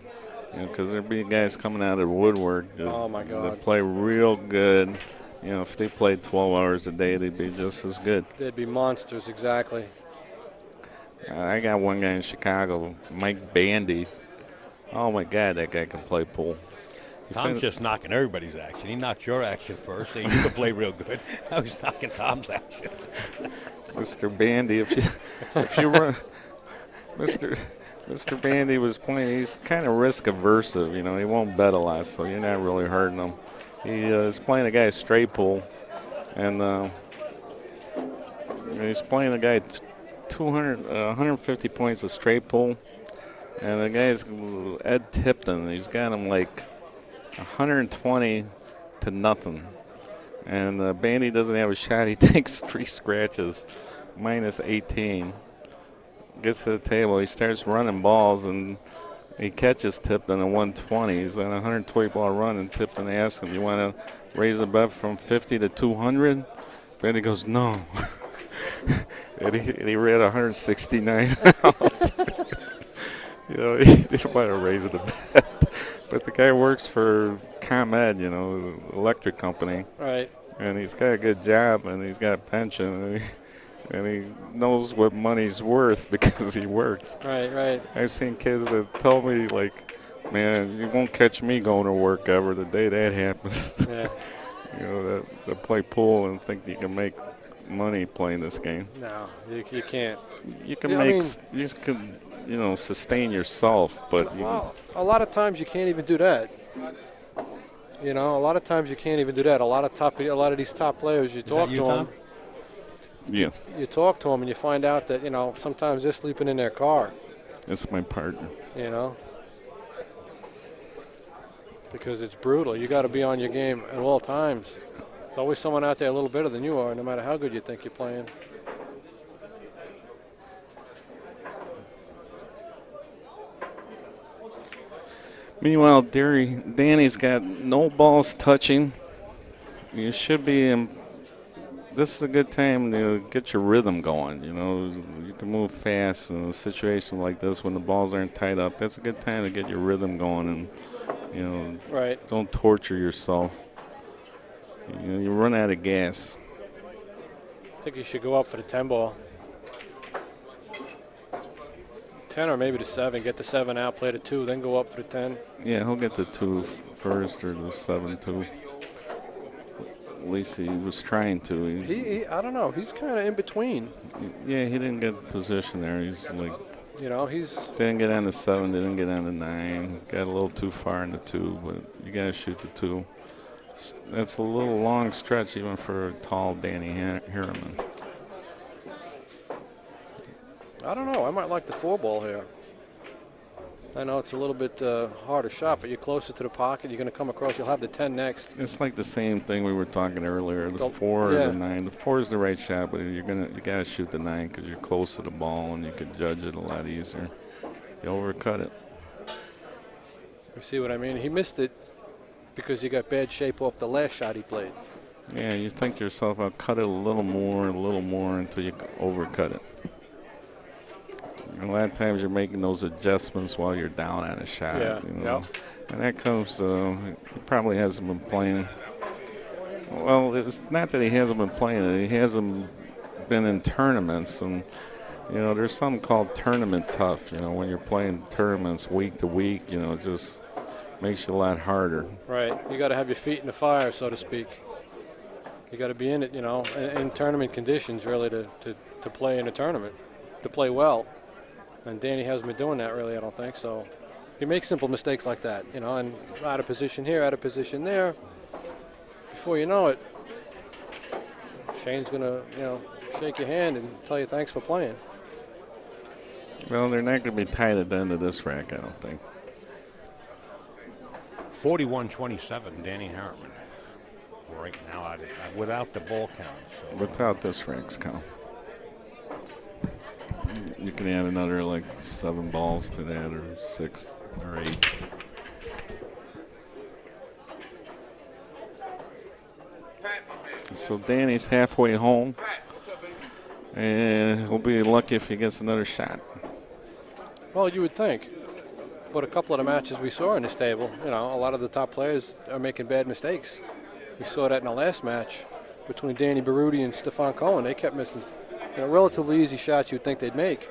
Because there'd be guys coming out of the woodwork that play real good. If they played 12 hours a day, they'd be just as good. They'd be monsters, exactly. I got one guy in Chicago, Mike Bandy. Oh, my God, that guy can play pool. Tom's just knocking everybody's action. He knocked your action first, so you could play real good. Now he's knocking Tom's action. Mr. Bandy, if you run, Mr. Bandy was playing. He's kind of risk averse. He won't bet a lot, so you're not really hurting him. He is playing a guy straight pool, and he's playing a guy 150 points of straight pool, and the guy's Ed Tipton. He's got him 120 to nothing, and Bandy doesn't have a shot. He takes 3 scratches, minus 18. Gets to the table. He starts running balls, and he catches Tipton at 120. He's on a 120-ball run, and Tipton asks him, you want to raise the bet from 50 to 200? Bandy goes, no. and he ran 169 out. He didn't want to raise the bet. But the guy works for ComEd, electric company. Right. And he's got a good job, and he's got a pension, and he knows what money's worth because he works. Right. I've seen kids that tell me, man, you won't catch me going to work ever the day that happens. Yeah. That play pool and think you can make money playing this game. No, you can't. You can sustain yourself, but a lot of times you can't even do that. A lot of times you can't even do that. A lot of these top players, you talk to them. Yeah. You talk to them and you find out that sometimes they're sleeping in their car. That's my partner. Because it's brutal. You got to be on your game at all times. There's always someone out there a little better than you are, no matter how good you think you're playing. Meanwhile, Danny's got no balls touching. You should be this is a good time to get your rhythm going. You know, you can move fast in a situation like this when the balls aren't tied up. That's a good time to get your rhythm going and, you know, Right. don't torture yourself. You know, you run out of gas. I think you should go up for the 10 ball. 10 or maybe the 7. Get the 7 out, play the 2, then go up for the 10. Yeah, he'll get the 2 first or the 7 too. At least he was trying to. I don't know. He's kind of in between. Yeah, he didn't get position there. He's like, You know, he's didn't get on the 7, didn't get on the 9. Got a little too far in the 2, but you got to shoot the 2. That's a little long stretch even for tall Danny Harriman. I don't know. I might like the 4 ball here. I know it's a little bit harder shot, but you're closer to the pocket. You're going to come across. You'll have the 10 next. It's like the same thing we were talking earlier. The Don't- 4 yeah. or the 9. The 4 is the right shot, but you got to shoot the 9 because you're close to the ball and you can judge it a lot easier. You overcut it. You see what I mean? He missed it because he got bad shape off the last shot he played. Yeah, you think to yourself, I'll cut it a little more until you overcut it. And a lot of times you're making those adjustments while you're down on a shot. Yeah, You know? yep. And that comes, he probably hasn't been playing. Well, it's not that he hasn't been playing it. He hasn't been in tournaments. And, you know, there's something called tournament tough. You know, when you're playing tournaments week to week, you know, it just makes you a lot harder. Right. You got to have your feet in the fire, so to speak. You got to be in it, you know, in tournament conditions, really, to play in a tournament, to play well. And Danny hasn't been doing that, really, I don't think. So he makes simple mistakes like that, you know, and out of position here, out of position there. Before you know it, Shane's going to, you know, shake your hand and tell you thanks for playing. Well, they're not going to be tied at the end of this rack, I don't think. 41-27, Danny Harriman. Right now, without the ball count. So. Without this rack's count. You can add another like 7 balls to that, or 6 or 8. So Danny's halfway home, and he'll be lucky if he gets another shot. Well, you would think. But a couple of the matches we saw in this table, you know, a lot of the top players are making bad mistakes. We saw that in the last match between Danny Berruti and Stefan Cohen. They kept missing, you know, relatively easy shots you'd think they'd make.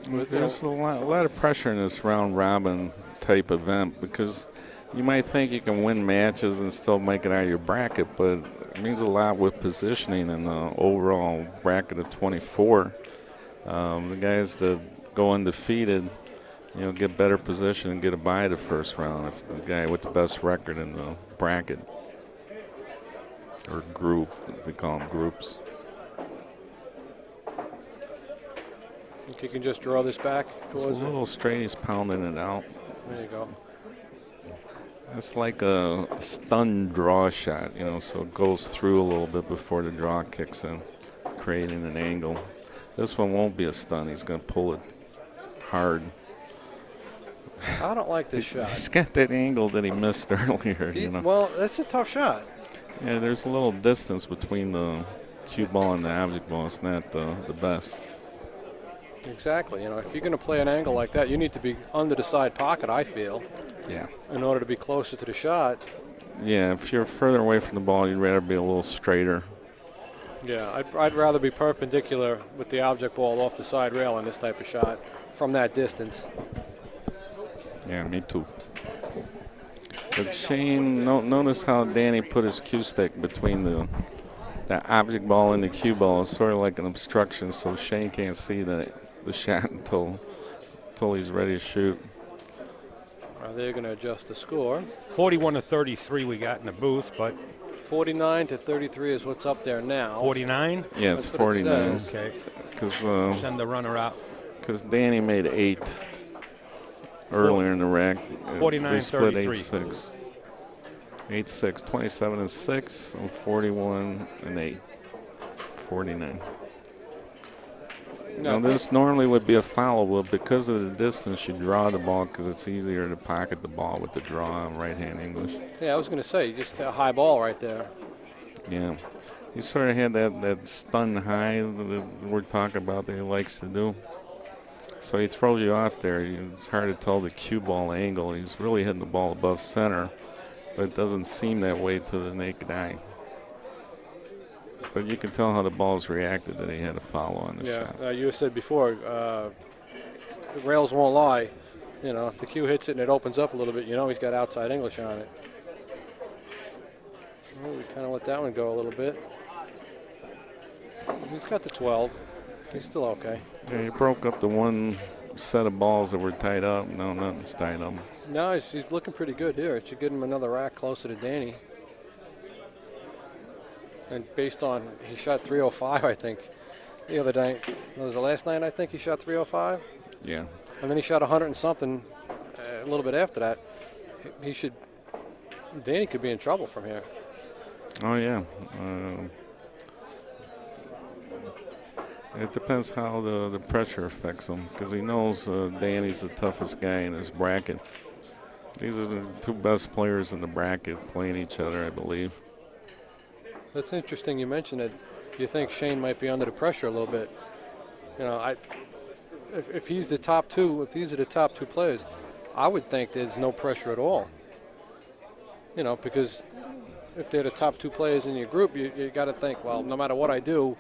There's a lot of pressure in this round robin type event because you might think you can win matches and still make it out of your bracket, but it means a lot with positioning in the overall bracket of 24. The guys that go undefeated, you know, get better position and get a bye the first round. If the guy with the best record in the bracket or group, they call them groups. Think you can just draw this back It's a towards it? little straight. He's pounding it out. There you go. It's like a stun draw shot, you know, so it goes through a little bit before the draw kicks in, creating an angle. This one won't be a stun. He's going to pull it hard. I don't like this shot. He's got that angle that he missed earlier, you know. Well, that's a tough shot. Yeah, there's a little distance between the cue ball and the object ball. It's not the best. Exactly. You know, if you're going to play an angle like that, you need to be under the side pocket, I feel, Yeah. in order to be closer to the shot. Yeah, if you're further away from the ball, you'd rather be a little straighter. Yeah, I'd rather be perpendicular with the object ball off the side rail in this type of shot from that distance. Yeah, me too. But Shane, notice how Danny put his cue stick between the object ball and the cue ball. It's sort of like an obstruction, so Shane can't see the shot until he's ready to shoot. They're going to adjust the score. 41-33 we got in the booth, but 49-33 is what's up there now. 49? Yeah, it's That's what it 49. says. Okay. Because Send the runner out. Danny made 8 earlier in the rack. 49-33. They split 8-6. 8-6, 27-6, and 41-8. 49. Now, this normally would be a foul, but because of the distance, you draw the ball because it's easier to pocket the ball with the draw in right-hand English. Yeah, I was going to say, just a high ball right there. Yeah. he sort of had that stun high that we're talking about that he likes to do. So he throws you off there. It's hard to tell the cue ball angle. He's really hitting the ball above center, but it doesn't seem that way to the naked eye. But you can tell how the ball's reacted that he had a foul on the shot. Yeah, you said before, the rails won't lie. You know, if the cue hits it and it opens up a little bit, you know he's got outside English on it. Well, we kind of let that one go a little bit. He's got the 12. He's still okay. Yeah, he broke up the one set of balls that were tied up. No, nothing's tied up. No, he's looking pretty good here. It should get him another rack closer to Danny. And based on, he shot 305, I think, the other night. Was the last night, I think, he shot 305? Yeah. And then he shot 100 and something a little bit after that. He should, Danny could be in trouble from here. Oh, yeah. It depends how the pressure affects him, because he knows Danny's the toughest guy in his bracket. These are the two best players in the bracket playing each other, I believe. That's interesting you mentioned it. You think Shane might be under the pressure a little bit. You know, if he's the top two, if these are the top two players, I would think there's no pressure at all. You know, because if they're the top two players in your group, you got to think, well, no matter what I do,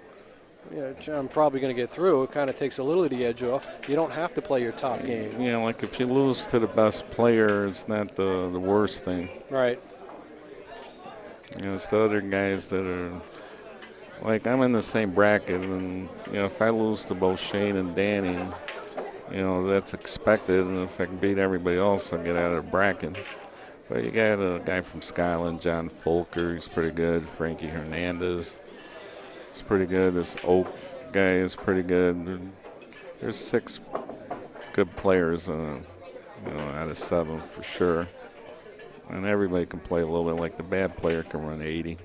you know, I'm probably going to get through. It kind of takes a little of the edge off. You don't have to play your top game. Yeah, like if you lose to the best player, it's not the worst thing. Right. You know, it's the other guys that are, like I'm in the same bracket, and, you know, if I lose to both Shane and Danny, you know, that's expected, and if I can beat everybody else, I'll get out of the bracket. But you got a guy from Scotland, John Folker, he's pretty good. Frankie Hernandez, he's pretty good. This Oak guy is pretty good. There's 6 good players, you know, out of 7 for sure. And everybody can play a little bit. Like the bad player can run 80.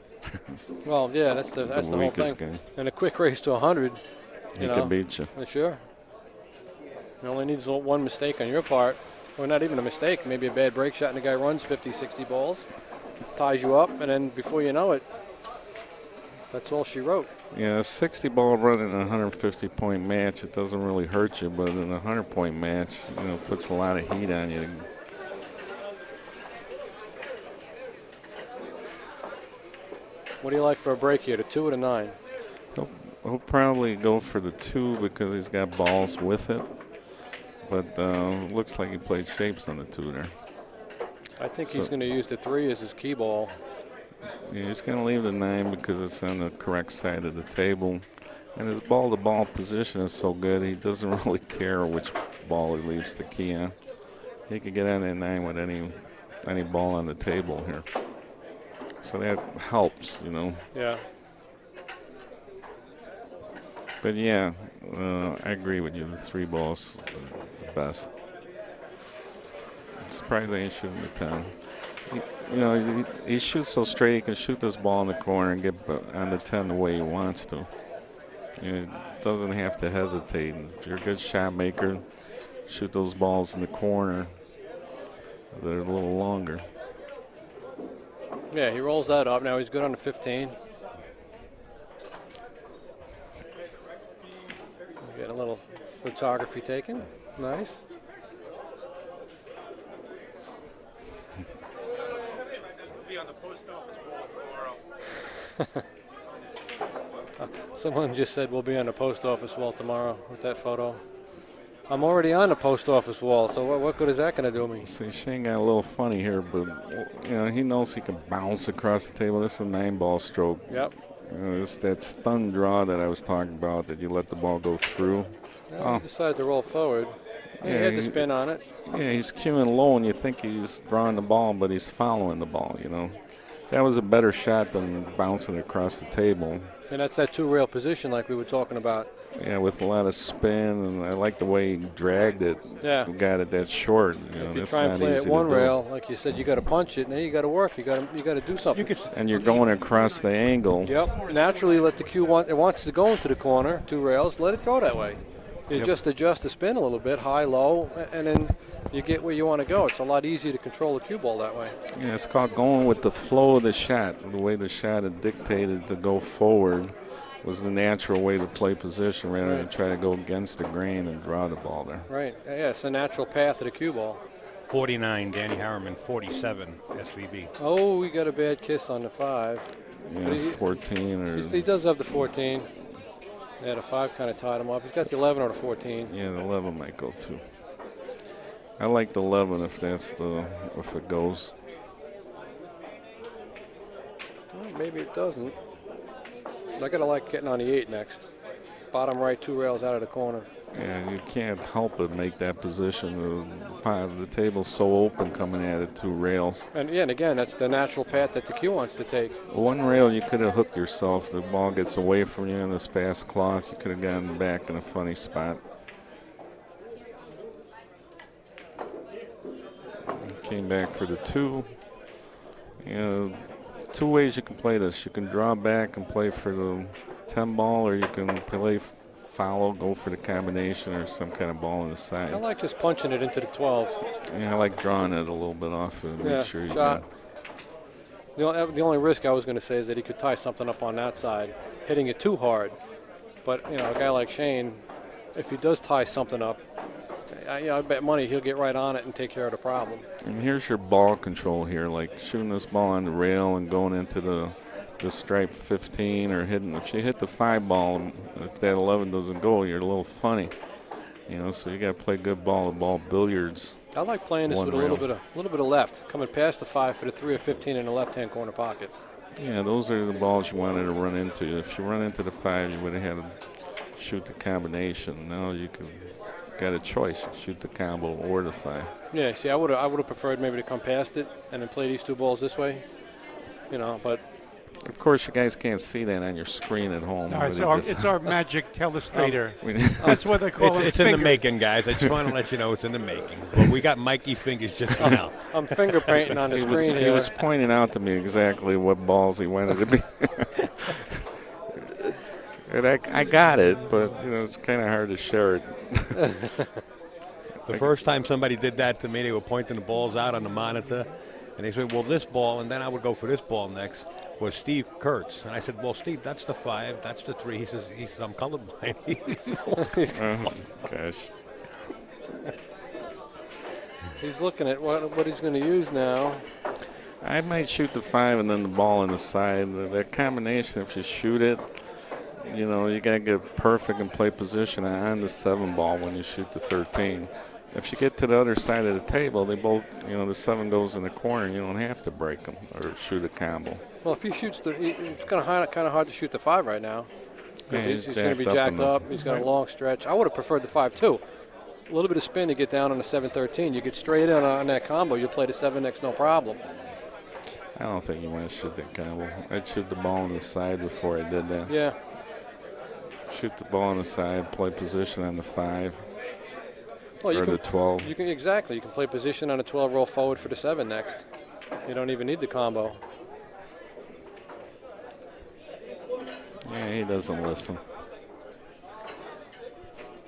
Well, yeah, that's the whole thing. Guy. And a quick race to 100. He can beat you. Sure. It only needs one mistake on your part, or not even a mistake, maybe a bad break shot, and the guy runs 50, 60 balls, ties you up, and then before you know it, that's all she wrote. Yeah, a 60-ball run in a 150-point match, it doesn't really hurt you, but in a 100-point match, you know, it puts a lot of heat on you. What do you like for a break here, the 2 or the 9? He'll probably go for the 2 because he's got balls with it. But looks like he played shapes on the 2 there. I think he's going to use the 3 as his key ball. Yeah, he's going to leave the 9 because it's on the correct side of the table. And his ball-to-ball position is so good, he doesn't really care which ball he leaves the key on. He could get on that 9 with any ball on the table here. So that helps, you know. Yeah. But yeah, I agree with you. The 3 balls, the best. I'm surprised they ain't shooting the 10. You know, he shoots so straight. He can shoot this ball in the corner and get on the 10 the way he wants to. You know, doesn't have to hesitate. If you're a good shot maker, shoot those balls in the corner. They're a little longer. Yeah, he rolls that up. Now he's good on the 15. Get a little photography taken. Nice. Be on the post office wall tomorrow. Someone just said we'll be on the post office wall tomorrow with that photo. I'm already on the post office wall, so what good is that going to do me? See, Shane got a little funny here, but you know he knows he can bounce across the table. This is a 9-ball stroke. Yep. It's that stun draw that I was talking about, that you let the ball go through. He decided to roll forward. He had the spin on it. Yeah, he's cueing low, and you think he's drawing the ball, but he's following the ball, you know. That was a better shot than bouncing across the table. And that's that 2-rail position like we were talking about. Yeah, with a lot of spin, and I like the way he dragged it. Yeah. Got it that short. You know, if you that's try and not play easy at 1 to do. rail, like you said, you got to punch it. Now you got to work. You got to do something. And you're going across the angle. Yep. Naturally, let the cue it wants to go into the corner, 2 rails. Let it go that way. You just adjust the spin a little bit, high, low, and then you get where you want to go. It's a lot easier to control the cue ball that way. Yeah, it's called going with the flow of the shot. The way the shot had dictated to go forward was the natural way to play position rather than try to go against the grain and draw the ball there. Right. Yeah, it's a natural path of the cue ball. 49, Danny Harriman. 47, SVB. Oh, we got a bad kiss on the 5. Yeah, 14 or... He does have the 14. Yeah, the 5 kind of tied him up. He's got the 11 or the 14. Yeah, the 11 might go too. I like the 11 if it goes. Well, maybe it doesn't. I gotta like getting on the 8 next. Bottom right, 2 rails out of the corner. Yeah, you can't help but make that position. The table's so open coming at it, 2 rails. And yeah, and again, that's the natural path that the cue wants to take. 1 rail, you could have hooked yourself. The ball gets away from you in this fast cloth. You could have gotten back in a funny spot. Came back for the 2. You know, 2 ways you can play this. You can draw back and play for the 10 ball, or you can play follow, go for the combination or some kind of ball on the side. I like just punching it into the 12. Yeah, I like drawing it a little bit off and make sure you shot. The only risk I was going to say is that he could tie something up on that side, hitting it too hard. But, you know, a guy like Shane, if he does tie something up, I bet money he'll get right on it and take care of the problem. And here's your ball control here, like shooting this ball on the rail and going into the stripe 15 or hitting. If you hit the 5 ball, if that 11 doesn't go, you're a little funny. You know, so you got to play good ball billiards. I like playing this with a little bit of left, coming past the 5 for the 3 or 15 in the left-hand corner pocket. Yeah, those are the balls you wanted to run into. If you run into the 5, you would have had to shoot the combination. Now you got a choice: shoot the combo or the 5. Yeah, see, I would have preferred maybe to come past it and then play these 2 balls this way. You know, but of course you guys can't see that on your screen at home. No, it's our magic telestrator. That's what they call it. It's in the making, guys. I just want to let you know it's in the making. But we got Mikey fingers just now. I'm finger painting on the screen here. He was pointing out to me exactly what balls he wanted to be. And I got it, but you know it's kind of hard to share it. The first time somebody did that to me, they were pointing the balls out on the monitor, and they said, well, this ball, and then I would go for this ball next, was Steve Kurtz. And I said, well, Steve, that's the 5, that's the 3. He says I'm colorblind. Oh, gosh. He's looking at what he's going to use now. I might shoot the 5 and then the ball on the side. That combination, if you shoot it, you know, you got to get perfect and play position on the 7 ball when you shoot the 13. If you get to the other side of the table, they both, you know, the 7 goes in the corner and you don't have to break them or shoot a combo. Well, if he shoots it's kind of hard to shoot the 5 right now. Yeah, he's going to be jacked up. He's got a long stretch. I would have preferred the 5 too. A little bit of spin to get down on the 7-13. You get straight in on that combo. You play the 7 next, no problem. I don't think you want to shoot that combo. I'd shoot the ball on the side before I did that. Yeah. Shoot the ball on the side, play position on the 5 or the 12. You can play position on a 12, roll forward for the 7 next. You don't even need the combo. Yeah, he doesn't listen.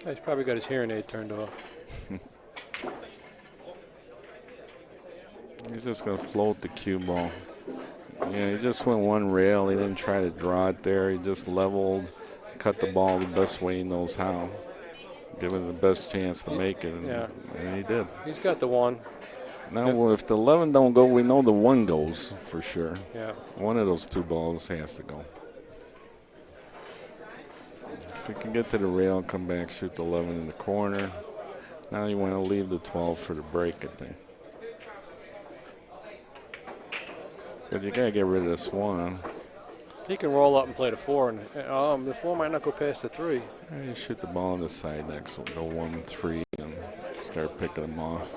He's probably got his hearing aid turned off. He's just going to float the cue ball. Yeah, he just went 1 rail. He didn't try to draw it there. He just leveled, cut the ball the best way he knows how. Give it the best chance to make it, and he did. He's got the 1. Now, if the 11 don't go, we know the 1 goes for sure. Yeah. One of those 2 balls has to go. If we can get to the rail, come back, shoot the 11 in the corner. Now you want to leave the 12 for the break, I think. But you got to get rid of this 1. He can roll up and play the 4, and the 4 might not go past the 3. You shoot the ball on the side next. We'll go 1-3 and start picking them off.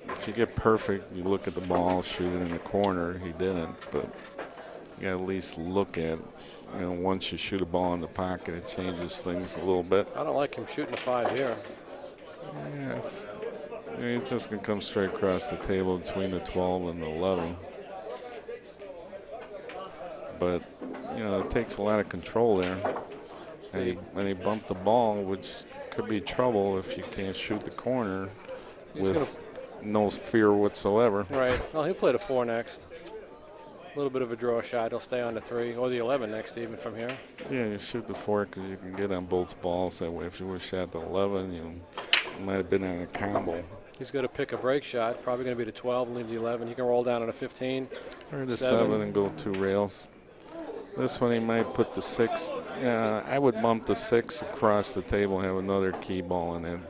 If you get perfect, you look at the ball, shoot it in the corner. He didn't, but you got to at least look at, you know, once you shoot a ball in the pocket, it changes things a little bit. I don't like him shooting a 5 here. Yeah, he's just going to come straight across the table between the 12 and the 11. But, you know, it takes a lot of control there. And he bumped the ball, which could be trouble if you can't shoot the corner. with no fear whatsoever. Right. Well, he'll play the 4 next. A little bit of a draw shot. He'll stay on the 3 or the 11 next, even from here. Yeah, you shoot the 4 because you can get on both balls that way. If you would have shot the 11, you might have been on a combo. He's going to pick a break shot. Probably going to be the 12 and leave the 11. He can roll down on a 15. Or the 7 and go 2 rails. This one he might put the 6. I would bump the 6 across the table and have another key ball on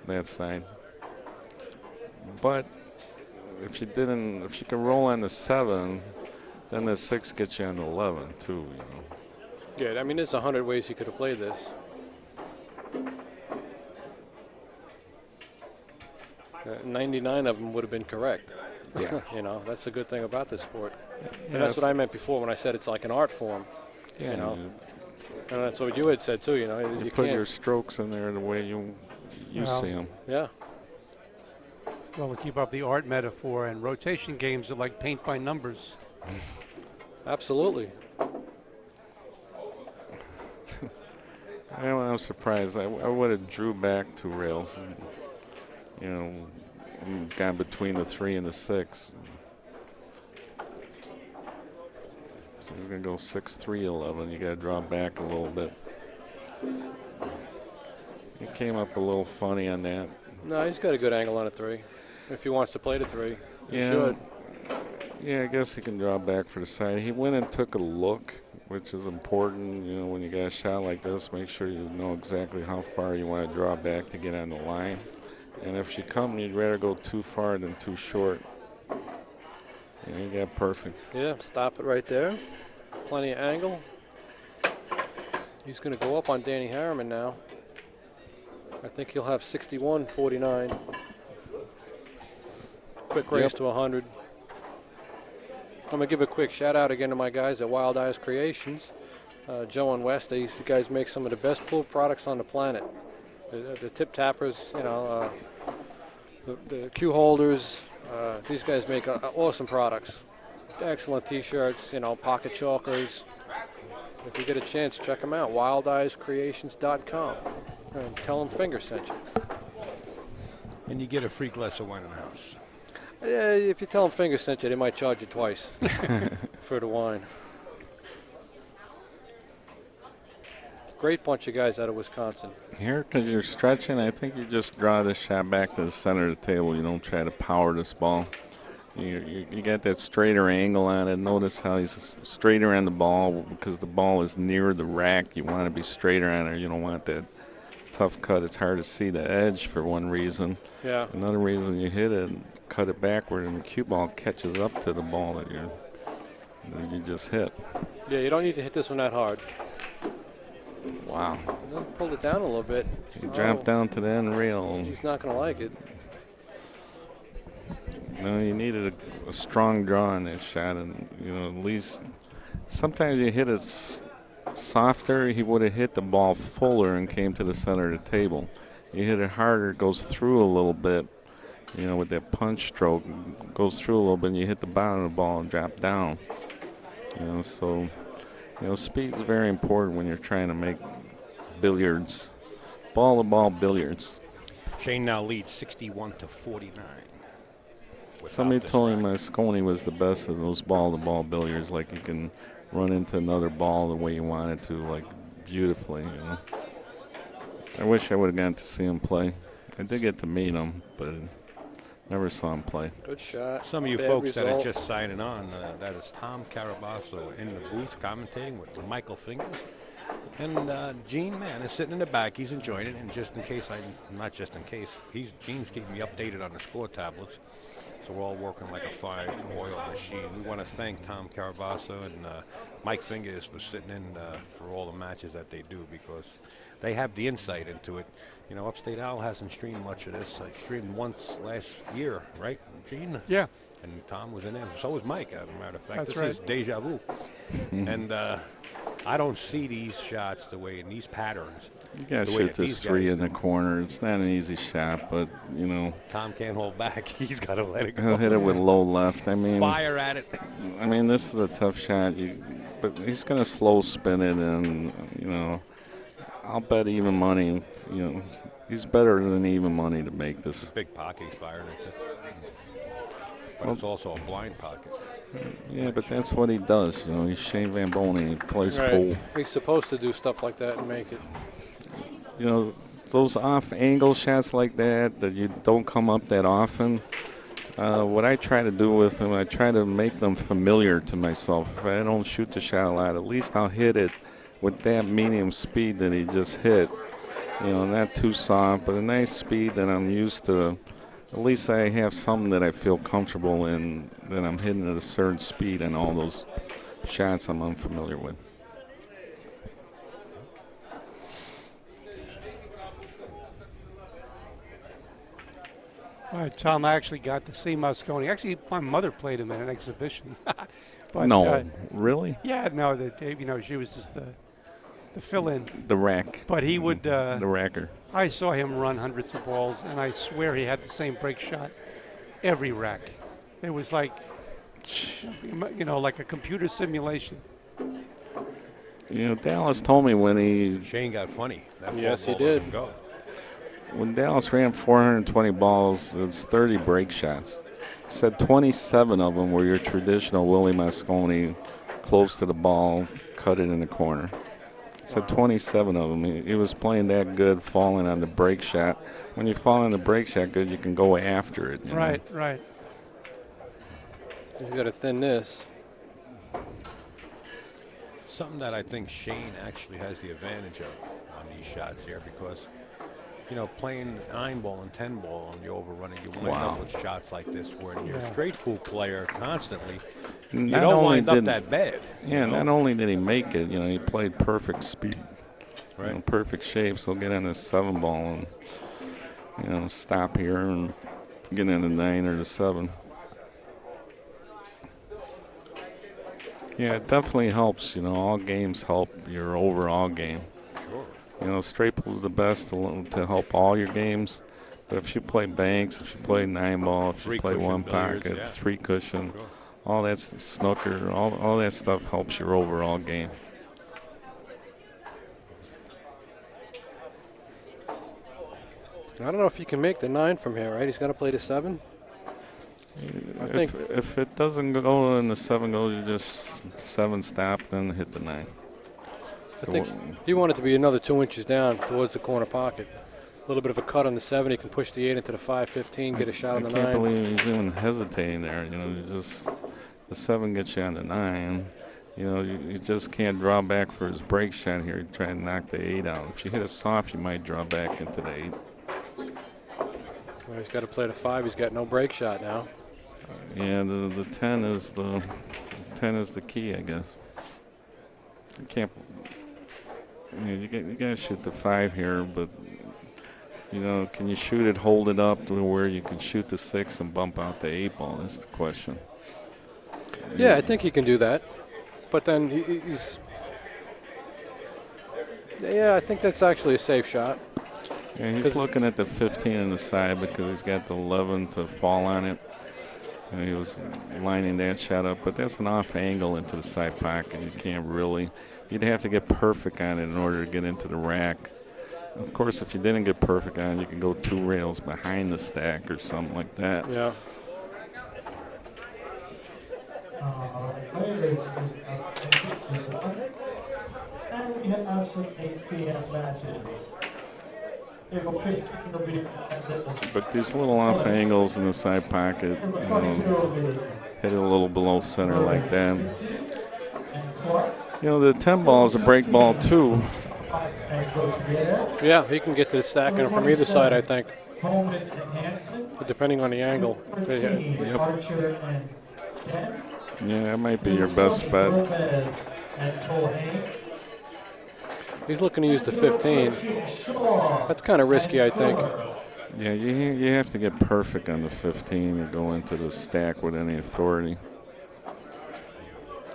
that side. But if you can roll on the 7, then the 6 gets you on the 11 too. Yeah, I mean, there's 100 ways he could have played this. 99 of them would have been correct. Yeah. That's the good thing about this sport. Yeah, And that's what I meant before when I said it's like an art form. Yeah, And that's what you had said too. you put can't. your strokes in there the way you see them. Yeah. Well, to keep up the art metaphor, and rotation games are like paint by numbers. Absolutely. I'm surprised. I would have drew back 2 rails. And, gone between the 3 and the 6. So we're going to go 6, 3, 11. You got to draw back a little bit. He came up a little funny on that. No, he's got a good angle on a 3. If he wants to play the 3, he Yeah. should. Yeah, I guess he can draw back for the side. He went and took a look, which is important. When you got a shot like this, make sure you know exactly how far you want to draw back to get on the line. And if you come, you'd rather go too far than too short. Yeah, you got perfect. Yeah, stop it right there. Plenty of angle. He's going to go up on Danny Harriman now. I think he'll have 61-49. Quick race to 100. I'm going to give a quick shout out again to my guys at Wild Eyes Creations. Joe and Wes, these guys make some of the best pool products on the planet. The tip tappers, the cue holders. These guys make awesome products. Excellent T-shirts, pocket chalkers. If you get a chance, check them out. WildEyesCreations.com. And tell them Finger sent you. And you get a free glass of wine in the house. Yeah, if you tell them Finger sent you, they might charge you twice for the wine. Great bunch of guys out of Wisconsin. Here, because you're stretching, I think you just draw the shot back to the center of the table. You don't try to power this ball. You got that straighter angle on it. Notice how he's straighter on the ball because the ball is near the rack. You want to be straighter on it. You don't want that tough cut. It's hard to see the edge for one reason. Yeah. Another reason you hit it, cut it backward, and the cue ball catches up to the ball that you just hit. Yeah, you don't need to hit this one that hard. Wow. Pulled it down a little bit. He dropped down to the end rail. He's not going to like it. No, you needed a strong draw on that shot, and at least sometimes you hit it softer. He would have hit the ball fuller and came to the center of the table. You hit it harder, it goes through a little bit. With that punch stroke, goes through a little bit, and you hit the bottom of the ball and drop down. So speed is very important when you're trying to make billiards, ball-to-ball billiards. Shane now leads 61-49. Somebody told me Mosconi was the best of those ball-to-ball billiards. Like you can run into another ball the way you wanted to, like beautifully. I wish I would have gotten to see him play. I did get to meet him, but never saw him play. Good shot. Some of you Bad folks result. that are just signing on, that is Tom Carabasso in the booth commentating with Michael Fingers. And Gene, man, is sitting in the back. He's enjoying it. And just in case, Gene's keeping me updated on the score tablets. So we're all working like a fine oil machine. We want to thank Tom Carabasso and Mike Fingers for sitting in for all the matches that they do because they have the insight into it. Upstate Al hasn't streamed much of this. I streamed once last year, right, Gene? Yeah. And Tom was in there. So was Mike, as a matter of fact. That's this right. is deja vu. And I don't see these shots the way in these patterns. You got to the way shoot that this these 3 guys in the do. corner. It's not an easy shot, but, Tom can't hold back. He's got to let it go. he'll hit it with low left. I mean, Fire at it. This is a tough shot. But he's going to slow spin it, and, I'll bet even money, He's better than even money to make this. Big pocket he's firing it. But it's also a blind pocket. Yeah, but that's what he does. You know, he's Shane Van Bonen. He plays pool. He's supposed to do stuff like that and make it. You know, those off-angle shots like that you don't come up that often. What I try to do with them, I try to make them familiar to myself. If I don't shoot the shot a lot, at least I'll hit it with that medium speed that he just hit. You know, not too soft, but a nice speed that I'm used to. At least I have something that I feel comfortable in, that I'm hitting at a certain speed and all those shots I'm unfamiliar with. Tom, I actually got to see Mosconi. Actually, my mother played him in an exhibition. But, No, really? Yeah, no, she was just the fill-in. The rack. But he would. The racker. I saw him run hundreds of balls, and I swear he had the same break shot every rack. It was like, like a computer simulation. You know, Dallas told me when Shane got funny. That Yes, ball he did. let him go. When Dallas ran 420 balls, it's 30 break shots. He said 27 of them were your traditional Willie Mosconi, close to the ball, cut it in the corner. He said 27 of them. He was playing that good, falling on the break shot. When you fall on the break shot good, you can go after it. Right. You got to thin this. Something that I think Shane actually has the advantage of on these shots here because, playing 9-ball and 10-ball and you're overrunning, you wind up with shots like this where you're a straight pool player constantly. You don't wind up that bad. Yeah, not only did he make it, he played perfect speed. Right. Perfect shape, so get on a 7-ball and, stop here and get in the 9 or the 7. Yeah, it definitely helps. All games help your overall game. Sure. Straight pool is the best to help all your games. But if you play banks, if you play 9-ball, if you play one pocket, 3-cushion, sure. All that snooker, all that stuff helps your overall game. I don't know if you can make the 9 from here, right? He's got to play the 7. I think if it doesn't go and the 7 goes, you just 7 stop, then hit the 9. I think you want it to be another 2 inches down towards the corner pocket. A little bit of a cut on the 7. He can push the 8 into the 5-15, get a shot on the 9. I can't believe he's even hesitating there. The 7 gets you on the 9. You just can't draw back for his break shot here. You try and knock the 8 out. If you hit it soft, you might draw back into the 8. Well, he's got to play the 5. He's got no break shot now. Yeah, the 10 is the key, I guess. You can't. You got to shoot the 5 here, but can you shoot it, hold it up to where you can shoot the 6 and bump out the 8-ball? That's the question. Yeah, I think he can do that, but then he's. Yeah, I think that's actually a safe shot. Yeah, he's looking at the 15 on the side because he's got the 11 to fall on it. He was lining that shot up, but that's an off angle into the side pocket. You can't really. You'd have to get perfect on it in order to get into the rack. Of course, if you didn't get perfect on it, you can go 2 rails behind the stack or something like that. Yeah. And we have also 8 p.m. matches. But these little off angles in the side pocket, hit it a little below center like that. The 10 ball is a break ball too. Yeah, he can get to the stack and from either side, I think. Depending on the angle. Yep. Yeah, that might be your best bet. He's looking to use the 15. That's kind of risky, I think. Yeah, you have to get perfect on the 15 or go into the stack with any authority.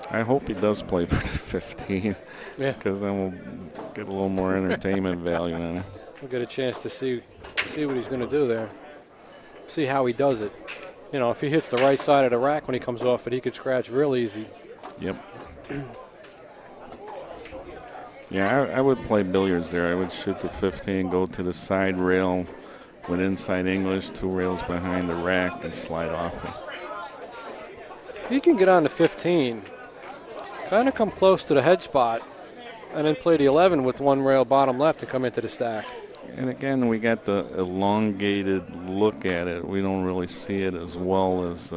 I hope he does play for the 15. Yeah. Because then we'll get a little more entertainment value on it. We'll get a chance to see what he's going to do there. See how he does it. If he hits the right side of the rack when he comes off it, he could scratch real easy. Yep. Yeah, I would play billiards there. I would shoot the 15, go to the side rail with inside English, 2 rails behind the rack, and slide off it. He can get on the 15, kind of come close to the head spot, and then play the 11 with 1 rail bottom left and come into the stack. And again, we got the elongated look at it. We don't really see it as well as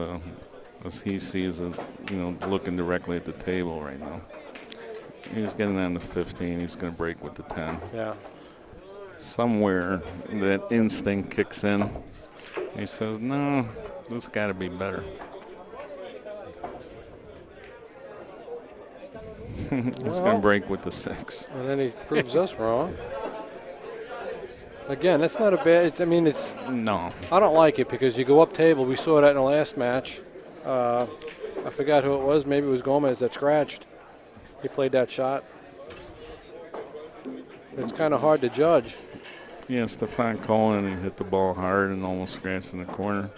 he sees it, looking directly at the table right now. He's getting on the 15. He's going to break with the 10. Yeah. Somewhere that instinct kicks in. He says, no, this got to be better. He's going to break with the 6. And then he proves us wrong. Again, that's not a bad, it's... No. I don't like it because you go up table. We saw that in the last match. I forgot who it was. Maybe it was Gomez that scratched. He played that shot. It's kind of hard to judge. Yeah, Stefan Cohen, he hit the ball hard and almost scratched in the corner.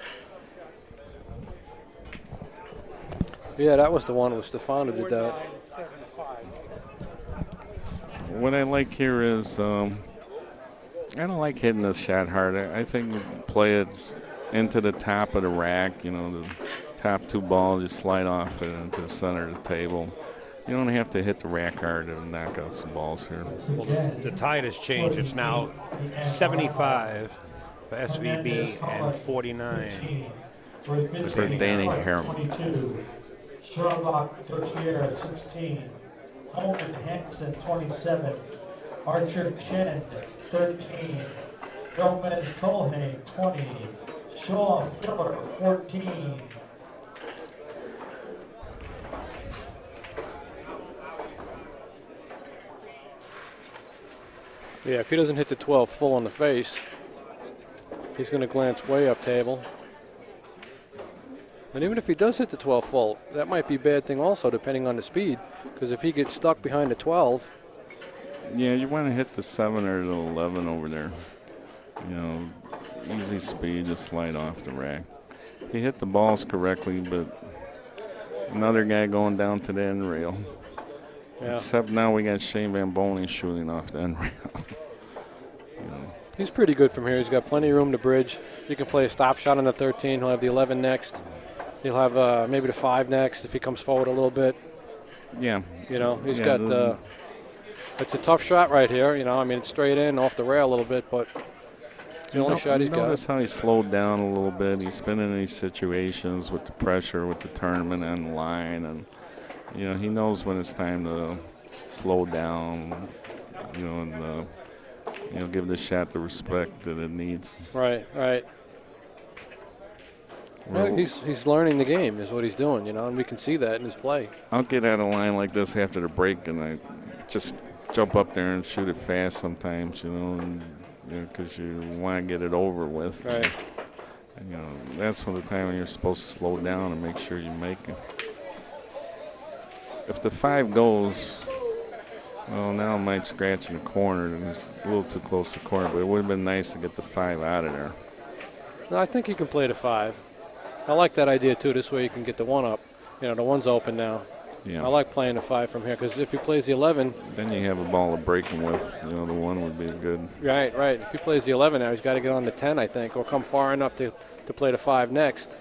Yeah, that was the one with Stefan who did that. What I like here is I don't like hitting this shot hard. I think we play it into the top of the rack, the top 2 balls, just slide off it into the center of the table. You don't have to hit the rack hard to knock out some balls here. Well, the tide has changed. It's now 75 for SVB and 49 for Danny Harriman. Sherlock Dotier, 16. Holman Hansen, 27. Archer Chen, 13. Gomez Colhane, 20. Shaw Filler, 14. Yeah, if he doesn't hit the 12 full on the face, he's going to glance way up table. And even if he does hit the 12 full, that might be a bad thing also, depending on the speed. Because if he gets stuck behind the 12. Yeah, you want to hit the 7 or the 11 over there. Easy speed, just slide off the rack. He hit the balls correctly, but another guy going down to the end rail. Yeah. Except now we got Shane Van Boning shooting off the end rail. He's pretty good from here. He's got plenty of room to bridge. You can play a stop shot on the 13. He'll have the 11 next. He'll have maybe the 5 next if he comes forward a little bit. Yeah. He's got it's a tough shot right here. It's straight in off the rail a little bit, but it's the only shot he's got. Notice how he slowed down a little bit. He's been in these situations with the pressure, with the tournament on the line, and he knows when it's time to slow down, and give the shot the respect that it needs. Right. Well, he's learning the game is what he's doing, and we can see that in his play. I'll get out of line like this after the break, and I just jump up there and shoot it fast sometimes, because you want to get it over with. Right. And, that's when the time when you're supposed to slow down and make sure you make it. If the 5 goes, well, now it might scratch in the corner, and it's a little too close to the corner, but it would have been nice to get the 5 out of there. No, I think he can play the 5. I like that idea, too. This way you can get the 1 up. The 1's open now. Yeah. I like playing the 5 from here because if he plays the 11. Then you have a ball to break him with. The 1 would be good. Right. If he plays the 11 now, he's got to get on the 10, I think, or come far enough to play the 5 next.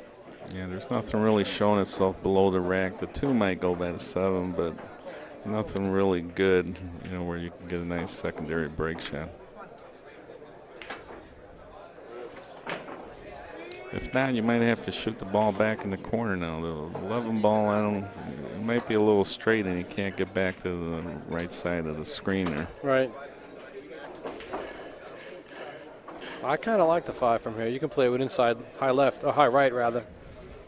Yeah, there's nothing really showing itself below the rack. The 2 might go by the 7, but nothing really good, where you can get a nice secondary break shot. If not, you might have to shoot the ball back in the corner now. The 11 ball, it might be a little straight, and you can't get back to the right side of the screen there. Right. I kind of like the 5 from here. You can play with inside high left, or high right rather,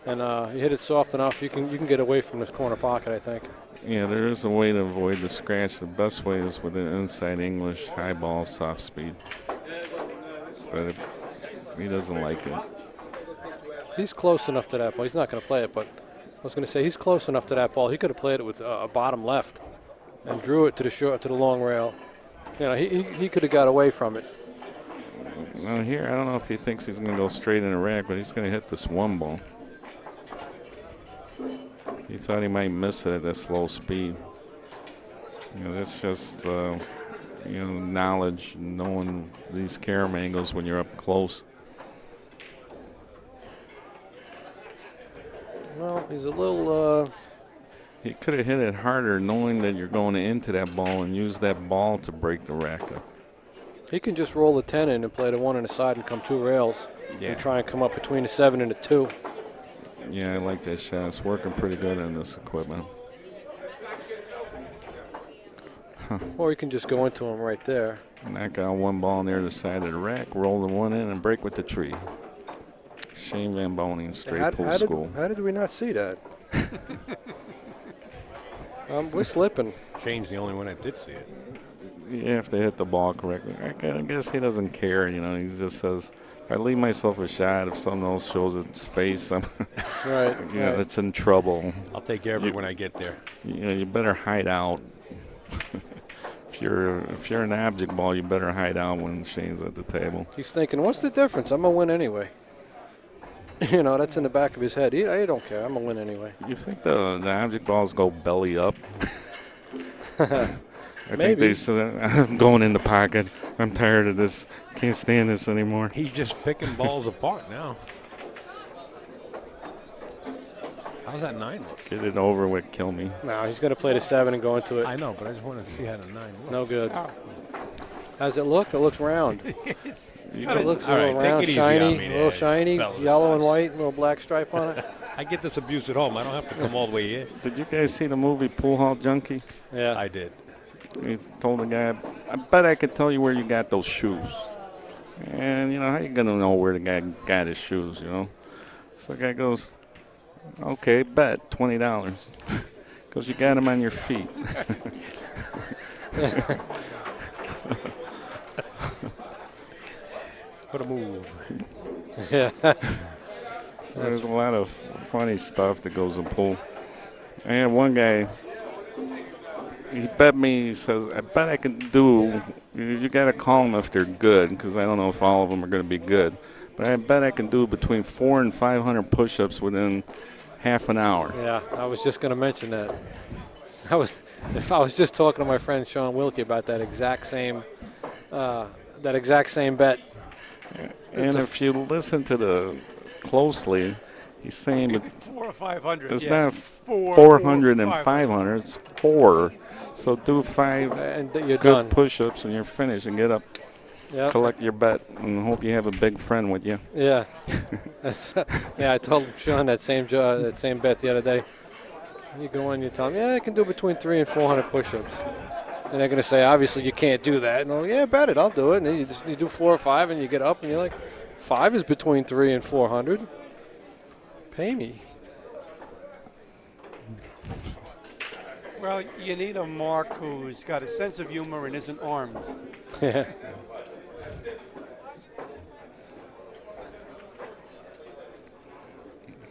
and you hit it soft enough. You can get away from this corner pocket, I think. Yeah, there is a way to avoid the scratch. The best way is with an inside English, high ball, soft speed. But he doesn't like it. He's close enough to that ball. He's not going to play it, but I was going to say he's close enough to that ball. He could have played it with a bottom left and drew it to the long rail. He could have got away from it. Now here, I don't know if he thinks he's going to go straight in the rack, but he's going to hit this 1 ball. He thought he might miss it at that slow speed. That's just knowledge, knowing these carom angles when you're up close. Well, he's a little. He could have hit it harder, knowing that you're going into that ball, and use that ball to break the rack up. He can just roll the 10 in and play the 1 on the side and come 2 rails. Yeah. And try and come up between the 7 and the 2. Yeah, I like that shot. It's working pretty good on this equipment. Or you can just go into him right there. Knock out one ball near the side of the rack, roll the one in, and break with the tree. Shane Van Boning, straight pool school. How did we not see that? We're slipping. Shane's the only one that did see it. You have to hit the ball correctly. I guess he doesn't care, He just says, if I leave myself a shot, if someone else shows its face, I'm Right. it's in trouble. I'll take care of it when I get there. You better hide out. If you're an object ball, you better hide out when Shane's at the table. He's thinking, what's the difference? I'm going to win anyway. That's in the back of his head. He don't care. I'm going to win anyway. You think the object balls go belly up? I Maybe. think they said, I'm going in the pocket. I'm tired of this. Can't stand this anymore. He's just picking balls apart now. How's that 9 look? Get it over with, kill me. No, he's going to play the 7 and go into it. I know, but I just want to see how the 9 looks. No good. How's it look? It looks round. It looks a All little right, take round, it easy on shiny, me a little there, shiny, fellas. yellow and white, a little black stripe on it. I get this abuse at home. I don't have to come all the way here. Did you guys see the movie Pool Hall Junkie? Yeah. I did. He told the guy, I bet I could tell you where you got those shoes. And, how you going to know where the guy got his shoes, So the guy goes, okay, bet, $20. Because you got them on your feet. What a move. Yeah. So there's a lot of funny stuff that goes in pool. I had one guy, he bet me, he says, I bet I can do, you got to call them if they're good, because I don't know if all of them are going to be good. But I bet I can do between 400 and 500 push-ups within half an hour. Yeah, I was just going to mention that. I was just talking to my friend Sean Wilkie about that exact same bet. And if you listen to the closely, he's saying that 400 or 500. it's yeah. not 400 400 and 500, it's 4. So do 5 And you're good done. push-ups and you're finished, and get up, Yep. collect your bet, and hope you have a big friend with you. Yeah. Yeah, I told Sean that same bet the other day. You go in, you tell him, I can do between 300 and 400 push-ups. And they're going to say, obviously, you can't do that. And I'm like, bet it, I'll do it. And then you do 4 or 5, and you get up, and you're like, 5 is between 300 and 400. Pay me. Well, you need a Mark who's got a sense of humor and isn't armed. Yeah.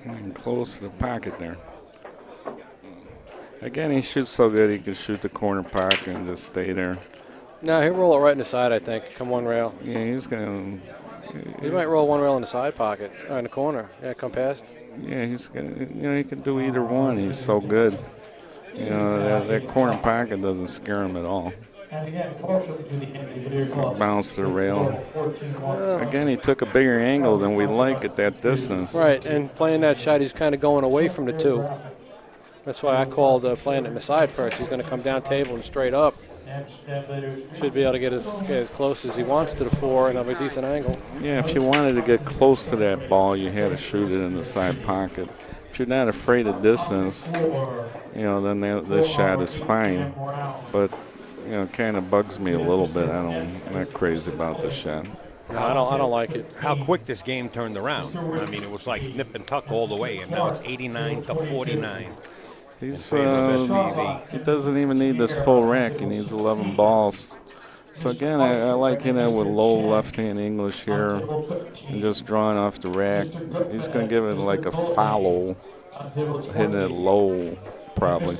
And close to the pocket there. Again, he shoots so good he can shoot the corner pocket and just stay there. No, he'll roll it right in the side, I think. Come one rail. Yeah, he's going He might roll one rail in the side pocket, or in the corner. Yeah, come past. Yeah, he's gonna. He can do either one. He's so good. That corner pocket doesn't scare him at all. And again, Clark to the end of the Bounce the rail. 14-1. Again, he took a bigger angle than we like at that distance. Right, and playing that shot, he's kind of going away from the 2. That's why I called playing it in the side first. He's going to come down table and straight up. Should be able to get as close as he wants to the 4 and have a decent angle. Yeah, if you wanted to get close to that ball, you had to shoot it in the side pocket. If you're not afraid of distance, then this shot is fine. But it kind of bugs me a little bit. I'm not crazy about this shot. No, I don't like it. How quick this game turned around. I mean, it was like nip and tuck all the way, and now it's 89 to 49. He doesn't even need this full rack. He needs 11 balls. So again, I like hitting it with low left-hand English here and just drawing off the rack. He's going to give it like a follow, hitting it low probably.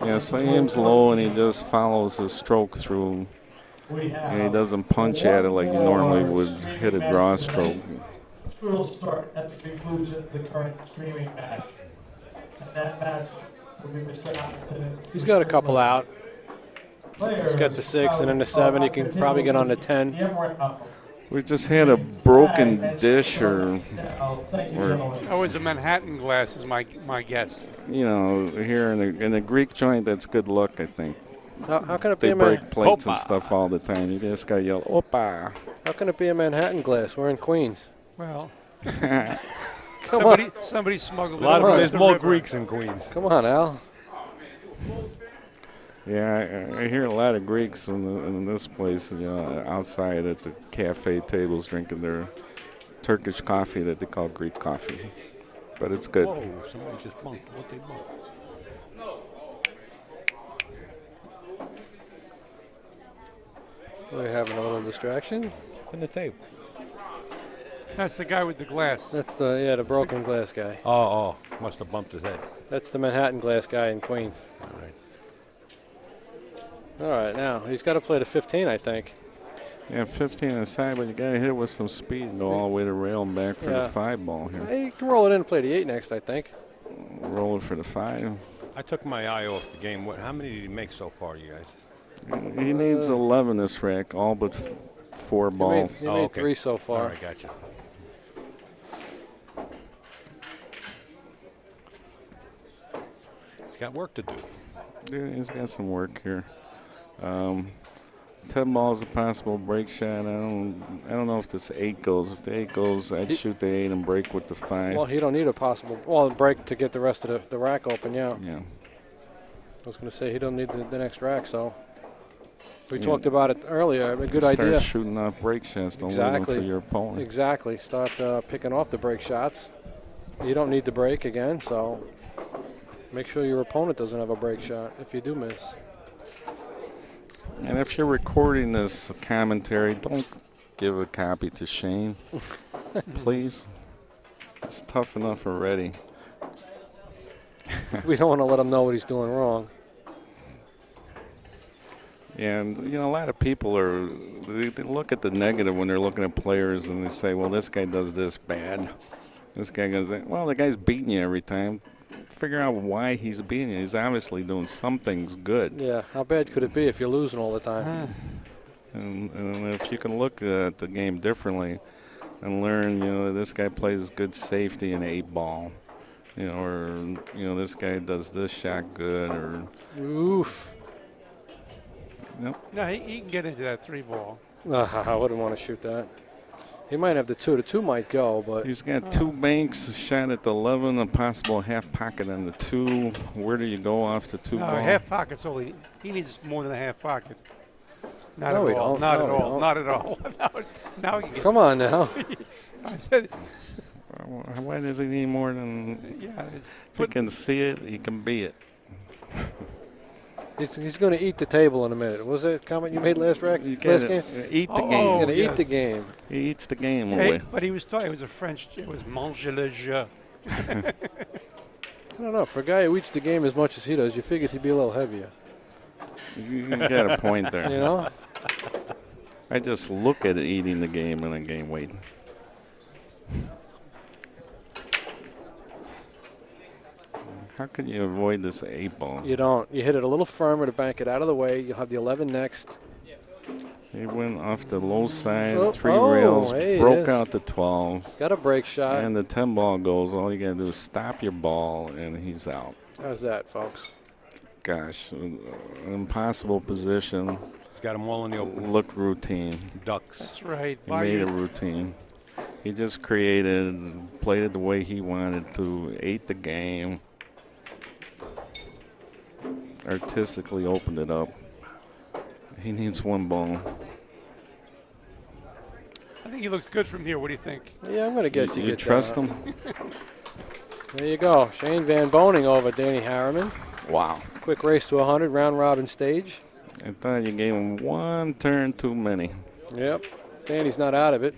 Yeah, so he aims low and he just follows his stroke through. And he doesn't punch at it like you normally would hit a draw stroke. Will start at the conclusion of the current streaming match. And that match We'll give Mr. Appleton. He's got a couple out. Players, He's got the 6 and then the 7. He can probably get on the 10. We just had a broken dish, or Thank you, or- gentlemen. That was a Manhattan glass, is my guess. you know, here in a Greek joint, that's good luck, I think. How can it be They a break plates and Opa. stuff all the time. You just gotta yell, "Opa!" How can it be a Manhattan glass? We're in Queens. Well, Come on. somebody smuggled A lot it of across there's the more river. Greeks in Queens. Come on, Al. Yeah, I hear a lot of Greeks in this place, you know, outside at the cafe tables drinking their Turkish coffee that they call Greek coffee. But it's good. Whoa, somebody just bumped. What they bumped? We're having a little distraction. On the table. That's the guy with the glass. That's the broken glass guy. Oh, must have bumped his head. That's the Manhattan glass guy in Queens. All right. All right, now he's got to play the 15, I think. Yeah, 15 aside, but you got to hit it with some speed and go all the way to rail and back for Yeah. the 5 ball here. He can roll it in and play the 8 next, I think. Roll it for the 5. I took my eye off the game. How many did he make so far, you guys? He needs 11 this rack, all but 4 balls. He made okay. 3 so All far. right, gotcha. He's got work to do. Yeah, he's got some work here. 10 balls a possible break shot. I don't know if this 8 goes. If the 8 goes, I'd shoot the 8 and break with the 5. Well, he don't need a possible break to get the rest of the rack open, yeah. Yeah. I was going to say he don't need the next rack, so. We Yeah. talked about it earlier. A good Start idea. shooting off break shots. Don't leave Exactly. them for your opponent. Exactly. Start picking off the break shots. You don't need the break again, so make sure your opponent doesn't have a break shot if you do miss. And if you're recording this commentary, don't give a copy to Shane, please. It's tough enough already. We don't want to let him know what he's doing wrong. And, you know, a lot of people they look at the negative when they're looking at players and they say, well, this guy does this bad. This guy does that. Well, the guy's beating you every time. Figure out why he's beating you. He's obviously doing something's good. Yeah, how bad could it be if you're losing all the time? And if you can look at the game differently and learn, you know, this guy plays good safety in 8 ball. You know, or, you know, this guy does this shot good, or, Oof. you know, No, he can get into that 3 ball. I wouldn't want to shoot that. He might have the 2. The 2 might go, but he's got 2 banks, a shot at the 11, a possible half pocket on the 2. Where do you go off the 2 No, ball? half pocket's only. He needs more than a half pocket. Not No, at we all. don't. Not No, at we all. don't. Not at all. now he can get. come on now. I said, Why does he need more than? yeah. If he can see it, he can be it. He's going to eat the table in a minute. Was that a comment you made last You game? gotta eat the Oh, game. He's going to yes. eat the game. He eats the game Hey, away. but he was talking. It was a French. It was manger le jeu. I don't know. For a guy who eats the game as much as he does, you figured he'd be a little heavier. You got a point there. You know? I just look at eating the game and I gain weight. How can you avoid this 8 ball? You don't. You hit it a little firmer to bank it out of the way. You'll have the 11 next. He went off the low side, Oh, 3 oh, rails, hey, broke yes. out the 12, Got a break shot. and the 10 ball goes. All you got to do is stop your ball, and he's out. How's that, folks? Gosh, an impossible position. He's got them all in the open. Looked routine. Ducks. That's right. He made it routine. He just created, played it the way he wanted to, ate the game, artistically opened it up. He needs 1 ball. I think he looks good from here. What do you think? Yeah, I'm going to guess you You get trust that. him? There you go. Shane Van Boning over Danny Harriman. Wow. Quick race to 100, round robin stage. I thought you gave him 1 turn too many. Yep. Danny's not out of it.